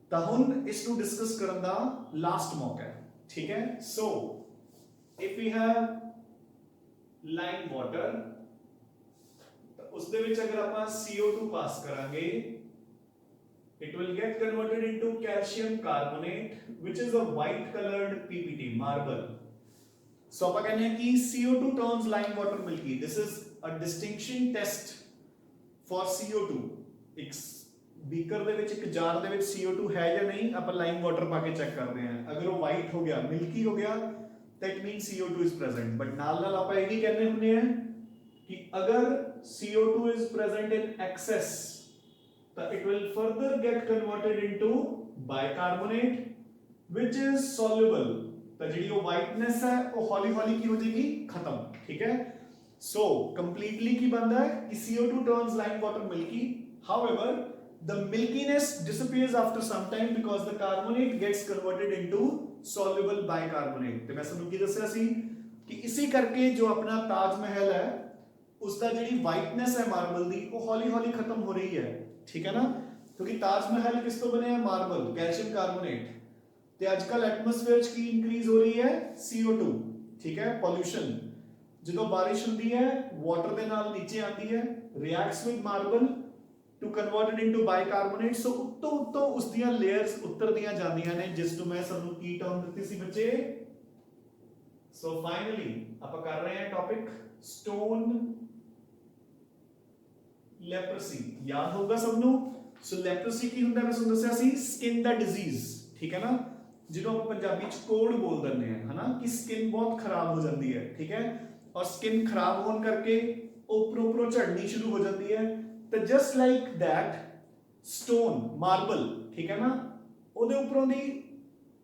ਤਾਂ ਹੁਣ ਇਸ ਨੂੰ ਡਿਸਕਸ ਕਰਨ ਦਾ ਲਾਸਟ ਮੌਕਾ ਹੈ, ਠੀਕ ਹੈ? So if we have lime water ਤਾਂ ਉਸ ਦੇ ਵਿੱਚ ਅਗਰ ਆਪਾਂ CO2 ਪਾਸ ਕਰਾਂਗੇ, it will get converted into calcium carbonate, which is a white colored PPT, marble. So ਆਪਾਂ ਕਹਿੰਦੇ ਹਾਂ ਕਿ CO2 turns lime water milky. This is a distinction test for CO2. ਇੱਕ ਬੀਕਰ ਦੇ ਵਿੱਚ, ਇੱਕ ਜਾਰ ਦੇ ਵਿੱਚ CO2 ਹੈ ਜਾਂ ਨਹੀਂ, ਆਪਾਂ ਲਾਈਮ ਵਾਟਰ ਪਾ ਕੇ ਚੈੱਕ ਕਰਦੇ ਹਾਂ। ਅਗਰ ਉਹ ਵਾਈਟ ਹੋ ਗਿਆ, ਮਿਲਕੀ ਹੋ ਗਿਆ, that means CO2 is present. But ਨਾਲ ਨਾਲ ਆਪਾਂ ਇਹ ਵੀ ਕਹਿੰਦੇ ਹੁੰਦੇ ਆ ਕਿ ਅਗਰ CO2 is present in excess, ਤਾਂ it will further get converted into bicarbonate, which is soluble. ਤਾਂ ਜਿਹੜੀ ਉਹ whiteness ਹੈ ਉਹ ਹੌਲੀ ਹੌਲੀ ਕੀ ਹੋ ਜਾਏਗੀ, ਖਤਮ, ਠੀਕ ਹੈ? So completely ਕੀ ਬਣਦਾ ਹੈ ਕਿ CO2 turns lime water milky. However, the milkiness disappears after some time because the carbonate gets converted into soluble bicarbonate. ਤੇ ਮੈਂ ਤੁਹਾਨੂੰ ਕੀ ਦੱਸਿਆ ਸੀ ਕਿ ਇਸੇ ਕਰਕੇ ਜੋ ਆਪਣਾ ਤਾਜ ਮਹਿਲ ਹੈ ਉਸ ਦਾ ਜਿਹੜੀ ਵਾਈਟਨੈਸ ਹੈ ਮਾਰਬਲ ਦੀ ਉਹ ਹੌਲੀ ਹੌਲੀ ਖਤਮ ਹੋ ਰਹੀ ਹੈ, ਠੀਕ ਹੈ ਨਾ? ਕਿਉਂਕਿ ਤਾਜ ਮਹਿਲ ਕਿਸ ਤੋਂ ਬਣਿਆ? Marble, calcium carbonate. ਤੇ ਅੱਜ ਕੱਲ ਐਟਮੋਸਫੇਅਰ 'ਚ ਕੀ ਇਨਕਰੀਜ਼ ਹੋ ਰਹੀ ਹੈ? CO2, ਠੀਕ ਹੈ? ਪੋਲੂਸ਼ਨ। ਜਦੋਂ ਬਾਰਿਸ਼ ਹੁੰਦੀ ਹੈ ਵਾਟਰ ਦੇ ਨਾਲ ਨੀਚੇ ਆਉਂਦੀ ਹੈ, reacts with marble to convert it into bicarbonate. So ਉੱਤੋਂ ਉਸ ਦੀਆਂ ਲੇਅਰਸ ਉੱਤਰਦੀਆਂ ਜਾਂਦੀਆਂ ਨੇ, ਜਿਸ ਨੂੰ ਮੈਂ ਸਾਨੂੰ ਕੀ ਟਰਮ ਦਿੱਤੀ ਸੀ ਬੱਚੇ? So finally ਆਪਾਂ ਕਰ ਰਹੇ ਹਾਂ ਟੌਪਿਕ stone leprosy. ਯਾਦ ਹੋਊਗਾ ਸਭ ਨੂੰ? So leprosy ਕੀ ਹੁੰਦਾ? ਮੈਂ ਤੁਹਾਨੂੰ ਦੱਸਿਆ ਸੀ ਸਕਿਨ ਦਾ ਡਿਜ਼ੀਜ਼, ਠੀਕ ਹੈ ਨਾ? ਜਿਹਨੂੰ ਆਪਾਂ ਪੰਜਾਬੀ ਚ ਕੋੜ ਬੋਲ ਦਿੰਦੇ ਹਾਂ, ਹਨਾ? ਕਿ ਸਕਿਨ ਬਹੁਤ ਖਰਾਬ ਹੋ ਜਾਂਦੀ ਹੈ, ਠੀਕ ਹੈ? ਔਰ ਸਕਿਨ ਖਰਾਬ ਹੋਣ ਕਰਕੇ ਉੱਪਰੋਂ ਝੜਨੀ ਸ਼ੁਰੂ ਹੋ ਜਾਂਦੀ ਹੈ। ਤਾਂ just like that stone, marble, ਠੀਕ ਹੈ ਨਾ? ਉਹਦੇ ਉੱਪਰੋਂ ਦੀ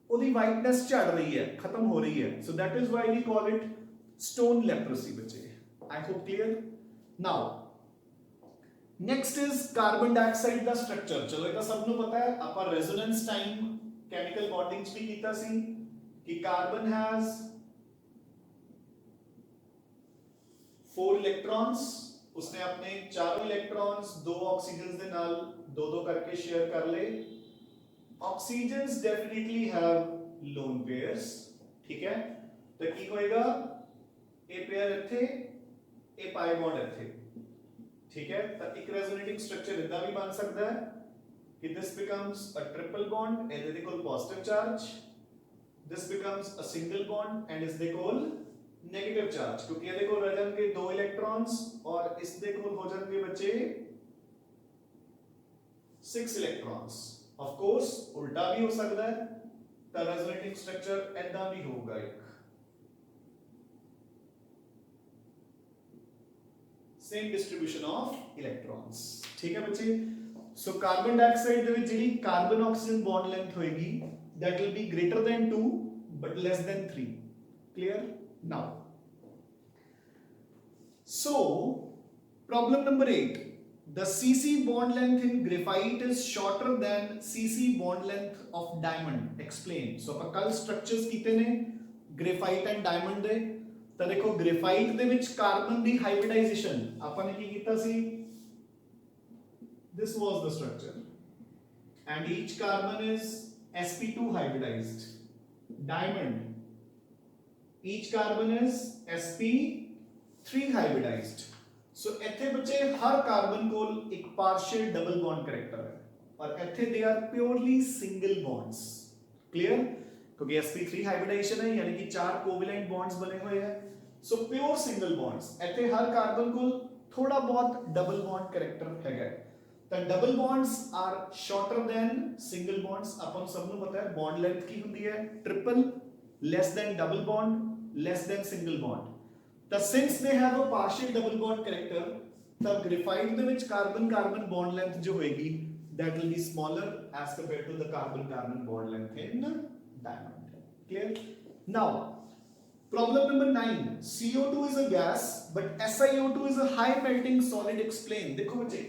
ਉਹਦੀ ਵਾਈਟਨੈਸ ਝੜ ਰਹੀ ਹੈ, ਖਤਮ ਹੋ ਰਹੀ ਹੈ। So that is why we call it stone leprosy ਬੱਚੇ। I hope clear? Now next is carbon dioxide the structure. ਚਲੋ ਇਹ ਤਾਂ ਸਭ ਨੂੰ ਪਤਾ ਹੈ, ਆਪਾਂ resonance time chemical bonding ਚ ਵੀ ਕੀਤਾ ਸੀ ਕਿ carbon has 4 electrons. उसने अपने चारों इलेक्ट्रॉन्स दो ऑक्सीजन के नाल दो करके शेयर कर ले। Oxygens definitely have lone pairs, ठीक है? तो की होएगा? ए पेयर इथे, ए पाई बॉन्ड इथे, ठीक है? तो एक रेजोनेटिंग स्ट्रक्चर इदा भी बन सकता है कि this becomes a triple bond and they call positive charge, this becomes a single bond and is they call negative charge, क्योंकि ये देखो रह जाएंगे 2 इलेक्ट्रॉन्स और इस देखो हो जाएंगे बच्चे 6 इलेक्ट्रॉन्स। ऑफ कोर्स उल्टा भी हो सकता है, तो रेजोनेटिंग स्ट्रक्चर ऐसा भी होगा एक सेम डिस्ट्रीब्यूशन ऑफ इलेक्ट्रॉन्स, ठीक है बच्चे? सो कार्बन डाइऑक्साइड ਦੇ ਵਿੱਚ ਜਿਹੜੀ कार्बन ऑक्सीजन बॉन्ड लेंथ होएगी that will be greater than 2 but less than 3. Clear? Now, so problem number 8, the CC bond length in graphite is shorter than CC bond length of diamond. Explain. So ਆਪਾਂ ਕੱਲ structures ਕੀਤੇ ਨੇ graphite and diamond ਦੇ। ਤਾਂ ਦੇਖੋ graphite ਦੇ ਵਿੱਚ carbon ਦੀ hybridization ਆਪਾਂ ਨੇ ਕੀ ਕੀਤਾ ਸੀ? This was the structure and each carbon is sp2 hybridized. Diamond, each carbon is sp3 hybridized. So ਇੱਥੇ ਬੱਚੇ ਹਰ ਕਾਰਬਨ ਕੋਲ ਇੱਕ ਪਾਰਸ਼ੀਅਲ ਡਬਲ ਬੌਂਡ ਕਰੈਕਟਰ ਹੈ ਔਰ ਇੱਥੇ they are purely single bonds. Clear? ਕਿਉਂਕਿ sp3 ਹਾਈਬ੍ਰਿਡਾਈਜੇਸ਼ਨ ਹੈ, ਯਾਨੀ ਕਿ 4 ਕੋਵੈਲੈਂਟ ਬੌਂਡਸ ਬਣੇ ਹੋਏ ਹੈ। ਸੋ ਪਿਓਰ ਸਿੰਗਲ ਬੌਂਡਸ। ਇੱਥੇ ਹਰ ਕਾਰਬਨ ਕੋਲ ਥੋੜਾ ਬਹੁਤ ਡਬਲ ਬੌਂਡ ਕਰੈਕਟਰ ਹੈਗਾ। ਤਾਂ double bonds are shorter than single bonds. ਆਪਾਂ ਨੂੰ ਸਭ ਨੂੰ ਪਤਾ ਹੈ ਬੌਂਡ ਲੈਂਥ ਕੀ ਹੁੰਦੀ ਹੈ? Triple, less than double bond, less than single bond. ਤਾਂ since they have a partial double bond character, ਤਾਂ graphite ਦੇ ਵਿੱਚ ਕਾਰਬਨ ਕਾਰਬਨ ਬੌਂਡ ਲੈਂਥ ਜੋ ਹੋਏਗੀ that will be smaller as compared to the carbon-carbon bond length in diamond. Clear? Now, problem number 9. CO2 is a gas, but SiO2 is a high melting solid. Explain. देखो बच्चे,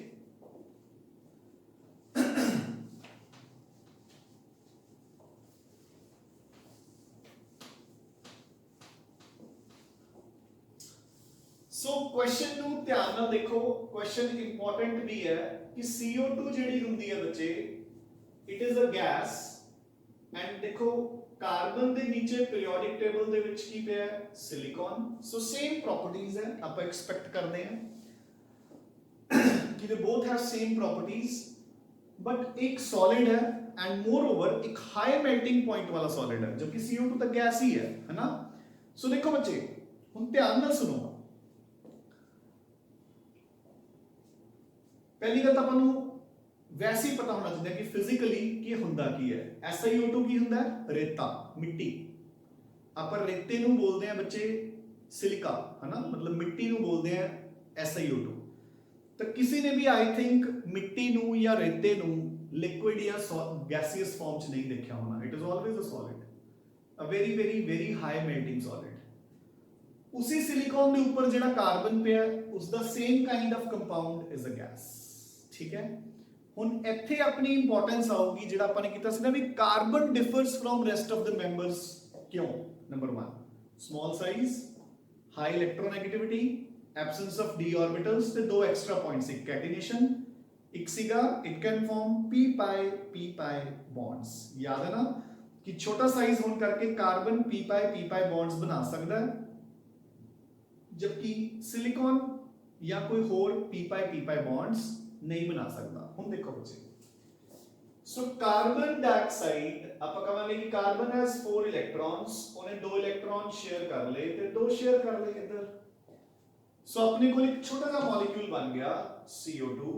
so question ਨੂੰ ਧਿਆਨ ਨਾਲ ਦੇਖੋ, question important भी है कि CO2 ਜਿਹੜੀ ਹੁੰਦੀ ਹੈ ਬੱਚੇ, it is a gas and देखो कार्बन ਦੇ ਨੀਚੇ ਪੀਰੀਓਡਿਕ ਟੇਬਲ ਦੇ ਵਿੱਚ ਕੀ ਪਿਆ ਹੈ, ਸਿਲੀਕॉन। सो सेम प्रॉपर्टीज है, ਆਪਾਂ ਐਕਸਪੈਕਟ ਕਰਦੇ ਹਾਂ कि they both have same properties, but एक solid है and moreover एक high melting point वाला solid है, जबकि CO2 तो गैस ही है ना। सो देखो बच्चे, हम ध्यान ਨਾਲ सुनो। पहली गल ਆਪਾਂ ਨੂੰ वैसे ही पता होना चाहिए कि फिजिकली ਕੀ ਹੁੰਦਾ ਕੀ ਹੈ। SiO2 ਕੀ ਹੁੰਦਾ ਹੈ, ਰੇਤਾ, ਮਿੱਟੀ। ਆਪਾਂ ਰੇਤੇ ਨੂੰ ਬੋਲਦੇ ਆ ਬੱਚੇ ਸਿਲਿਕਾ, है ना, मतलब मिट्टी ਨੂੰ ਬੋਲਦੇ ਆ SiO2। तो किसी ने भी आई थिंक मिट्टी नू या रेते नू लिक्विड या गैसियस फॉर्म च नहीं देखा होना। It is always a solid, a very very very high melting solid. उसी सिलिकॉन के ऊपर जेड़ा कार्बन पे है उसका same kind of compound is a gas. ठीक है, हुन इत्थे अपनी इंपॉर्टेंस आऊगी जेड़ा अपन ने कीता सी ना भी carbon differs from rest of the members क्यों। Number 1, small size, high electronegativity, absence of d orbitals ਤੇ ਦੋ ਐਕਸਟਰਾ ਪੁਆਇੰਟਸ, ਇੱਕ ਕੈਟੀਨੇਸ਼ਨ, ਇੱਕ ਸੀਗਾ it can form p pi bonds। याद है ना कि छोटा साइज होने करके कार्बन p pi bonds बना सकता है, जबकि सिलिकॉन या कोई और p pi bonds नहीं बना सकता। हम देखो बच्चे, सो कार्बन डाइऑक्साइड आप कहांगे कि कार्बन हैज 4 इलेक्ट्रॉन्स, उन्हें 2 इलेक्ट्रॉन शेयर कर ले ते 2 शेयर कर ले इधर। सो अपने को एक छोटा सा मॉलिक्यूल बन गया CO2,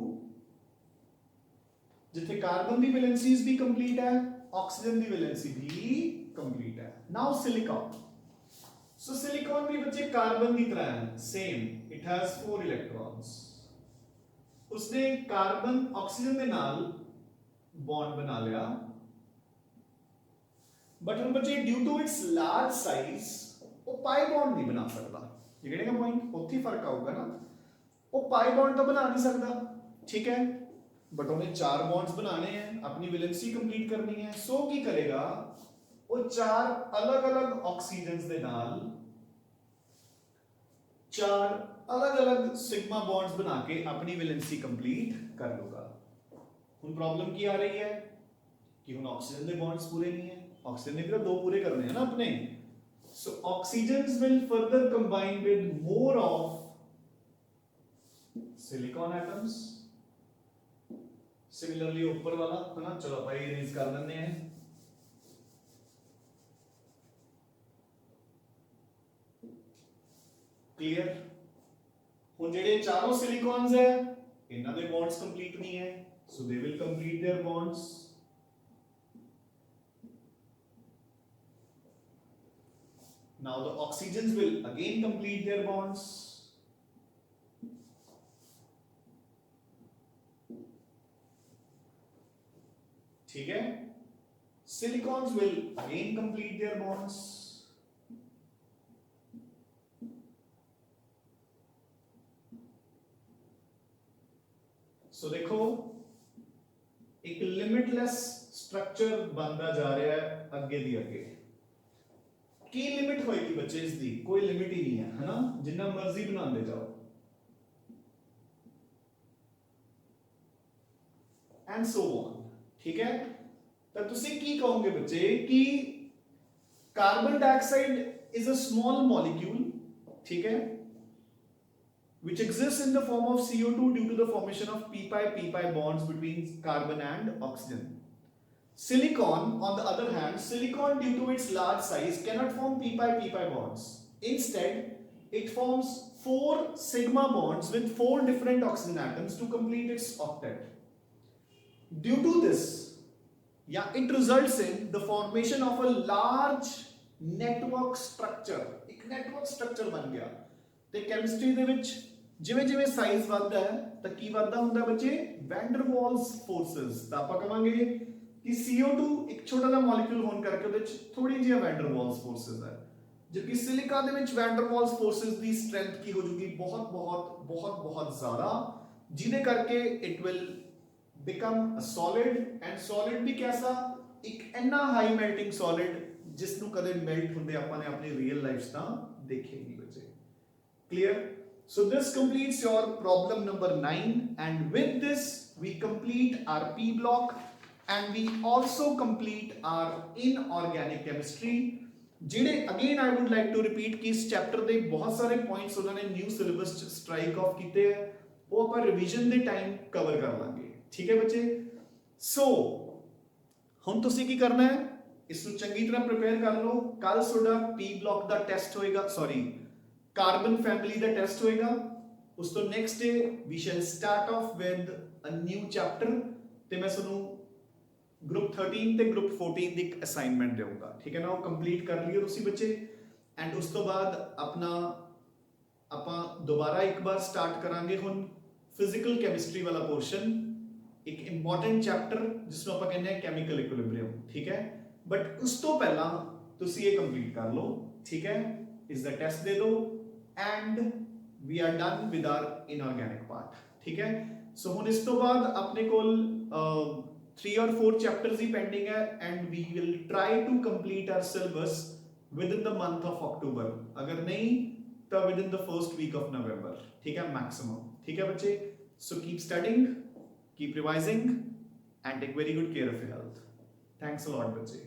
जिथे कार्बन की वैलेंसीज भी कंप्लीट है, ऑक्सीजन की वैलेंसी भी कंप्लीट है। नाउ सिलिकॉन, सो सिलिकॉन भी बच्चे कार्बन की तरह है, सेम, इट हैज 4 इलेक्ट्रॉन्स। उसने कार्बन ऑक्सीजन के नाल बॉन्ड बना लिया, बट हम बच्चे due to its large size वो पाई बॉन्ड नहीं बना सकता। ये का पॉइंट उत्थे फर्क आऊगा ना, वो पाई बॉन्ड तो बना नहीं सकता, ठीक है, बट उन्हें 4 बॉन्ड्स बनाने हैं, अपनी वैलेंसी कंप्लीट करनी है। सो की करेगा, वो 4 अलग-अलग ऑक्सीजन्स दे नाल 4 अलग-अलग सिग्मा बॉन्ड्स बना के अपनी वैलेंसी कंप्लीट कर लूगा। हुन प्रॉब्लम की आ रही है कि हुन ऑक्सीजन दे बॉन्ड्स पूरे नहीं है, ऑक्सीजन ने भी तो 2 पूरे करने हैं ना अपने। So oxygens will further combine with more of silicon atoms. Similarly ऊपर वाला है ना, चलो भाई इरेज कर देते हैं। क्लियर? हुन जेडे चारों सिलिकॉन्स है इन्हां दे बॉन्ड्स कंप्लीट नहीं है, so they will complete their bonds। Now the oxygens will again complete their bonds। ठीक है, silicons will again complete their bonds। So देखो एक लिमिटलेस स्ट्रक्चर बनता जा रहा है अगे दी अगे। की लिमिट होएगी बच्चे इसकी, कोई लिमिट ही नहीं है ना, जिन्ना मर्जी बनाते जाओ। एंड सो ऑन, ठीक है। तो तुसी की कहोगे बच्चे कि carbon dioxide is a small molecule, ठीक है, which exists in the form of CO2 due to the formation of p pi bonds between carbon and oxygen। Silicon, on the other hand, silicon due to its large size cannot form p pi bonds. Instead, it forms 4 sigma bonds with 4 different oxygen atoms to complete its octet. Due to this, it results in the formation of a large network structure। एक network structure बन गया। ते chemistry दे विच ਜਿਵੇਂ ਜਿਵੇਂ size ਵੱਧਦਾ ਹੈ ਤਾਂ ਕੀ ਵੱਧਦਾ ਹੁੰਦਾ ਬੱਚੇ, ਵੈਂਡਰ ਵਾਲਸ ਫੋਰਸਸ। ਤਾਂ ਆਪਾਂ ਕਹਾਂਗੇ ਕਿ CO2 ਇੱਕ ਛੋਟਾ ਜਿਹਾ ਮੋਲੀਕਿਊਲ ਹੋਣ ਕਰਕੇ ਉਹਦੇ ਵਿੱਚ ਥੋੜੀ ਜਿਹੀ ਵੈਂਡਰ ਵਾਲਸ ਫੋਰਸਸ ਹੈ, ਜਦਕਿ ਸਿਲਿਕਾ ਦੇ ਵਿੱਚ ਵੈਂਡਰ ਵਾਲਸ ਫੋਰਸਸ ਦੀ ਸਟਰੈਂਥ ਕੀ ਹੋ ਜੂਗੀ, ਬਹੁਤ ਬਹੁਤ ਬਹੁਤ ਬਹੁਤ ਜ਼ਿਆਦਾ, ਜਿਹਦੇ ਕਰਕੇ it will become a solid. And solid ਵੀ ਕੈਸਾ, ਇੱਕ ਇੰਨਾ ਹਾਈ ਮੈਲਟਿੰਗ ਸੋਲਿਡ ਜਿਸ ਨੂੰ ਕਦੇ ਮੈਲਟ ਹੁੰਦੇ ਆਪਾਂ ਨੇ ਆਪਣੀ ਰੀਅਲ ਲਾਈਫ ਤਾਂ ਦੇਖੇ ਨਹੀਂ ਬੱਚੇ। Clear? So this completes your problem number 9, and with this we complete our P block and we also complete our inorganic chemistry। ਜਿਹੜੇ again I would like to repeat ਕਿ ਇਸ ਚੈਪਟਰ ਦੇ ਬਹੁਤ ਸਾਰੇ ਪੁਆਇੰਟਸ ਉਹਨਾਂ ਨੇ ਨਿਊ ਸਿਲੇਬਸ ਚ strike of ਕੀਤੇ ਹੈ, ਉਹ ਆਪਾਂ ਰਿਵੀਜ਼ਨ ਦੇ ਟਾਈਮ ਕਵਰ ਕਰ ਲਾਂਗੇ। ਠੀਕ ਹੈ ਬੱਚੇ। ਸੋ ਹੁਣ ਤੁਸੀਂ ਕੀ ਕਰਨਾ ਹੈ, ਇਸ ਨੂੰ ਚੰਗੀ ਤਰ੍ਹਾਂ ਪ੍ਰਿਪੇਅਰ ਕਰ ਲਓ। ਕੱਲ ਤੁਹਾਡਾ P ਬਲੌਕ ਦਾ ਟੈਸਟ ਹੋਏਗਾ, ਸੌਰੀ ਕਾਰਬਨ ਫੈਮਿਲੀ ਦਾ ਟੈਸਟ ਹੋਏਗਾ। ਉਸ ਤੋਂ next day we shall start off with a new chapter, ਤੇ ਮੈਂ ਤੁਹਾਨੂੰ ਗਰੁੱਪ 13 ਤੇ ਗਰੁੱਪ 14 ਦੀ ਇੱਕ ਅਸਾਈਨਮੈਂਟ ਦੇਵਾਂਗਾ। ਠੀਕ ਹੈ ਨਾ, ਉਹ ਕੰਪਲੀਟ ਕਰ ਲਿਓ ਤੁਸੀਂ ਬੱਚੇ। ਐਂਡ ਉਸ ਤੋਂ ਬਾਅਦ ਆਪਾਂ ਦੁਬਾਰਾ ਇੱਕ ਵਾਰ ਸਟਾਰਟ ਕਰਾਂਗੇ ਹੁਣ ਫਿਜ਼ੀਕਲ ਕੈਮਿਸਟਰੀ ਵਾਲਾ ਪੋਰਸ਼ਨ, ਇੱਕ ਇੰਪੋਰਟੈਂਟ ਚੈਪਟਰ ਜਿਸ ਨੂੰ ਆਪਾਂ ਕਹਿੰਦੇ ਹਾਂ ਕੈਮੀਕਲ ਇਕੁਇਲਿਬ੍ਰੀਅਮ। ਠੀਕ ਹੈ, ਬਟ ਉਸ ਤੋਂ ਪਹਿਲਾਂ ਤੁਸੀਂ ਇਹ ਕੰਪਲੀਟ ਕਰ ਲਓ। ਠੀਕ ਹੈ, ਇਸ ਦਾ ਟੈਸਟ ਦੇ ਦਿਓ and we are done with our inorganic part। ठीक है, so ਹੁਣ ਇਸ ਤੋਂ ਬਾਅਦ ਆਪਣੇ ਕੋਲ 3 or 4 chapters ਹੀ pending ਹੈ and we will try to complete our syllabus within the month of October, अगर नहीं तो within the first week of November। ठीक है, maximum। ठीक है बच्चे, so keep studying, keep revising and take very good care of your health। Thanks a lot बच्चे।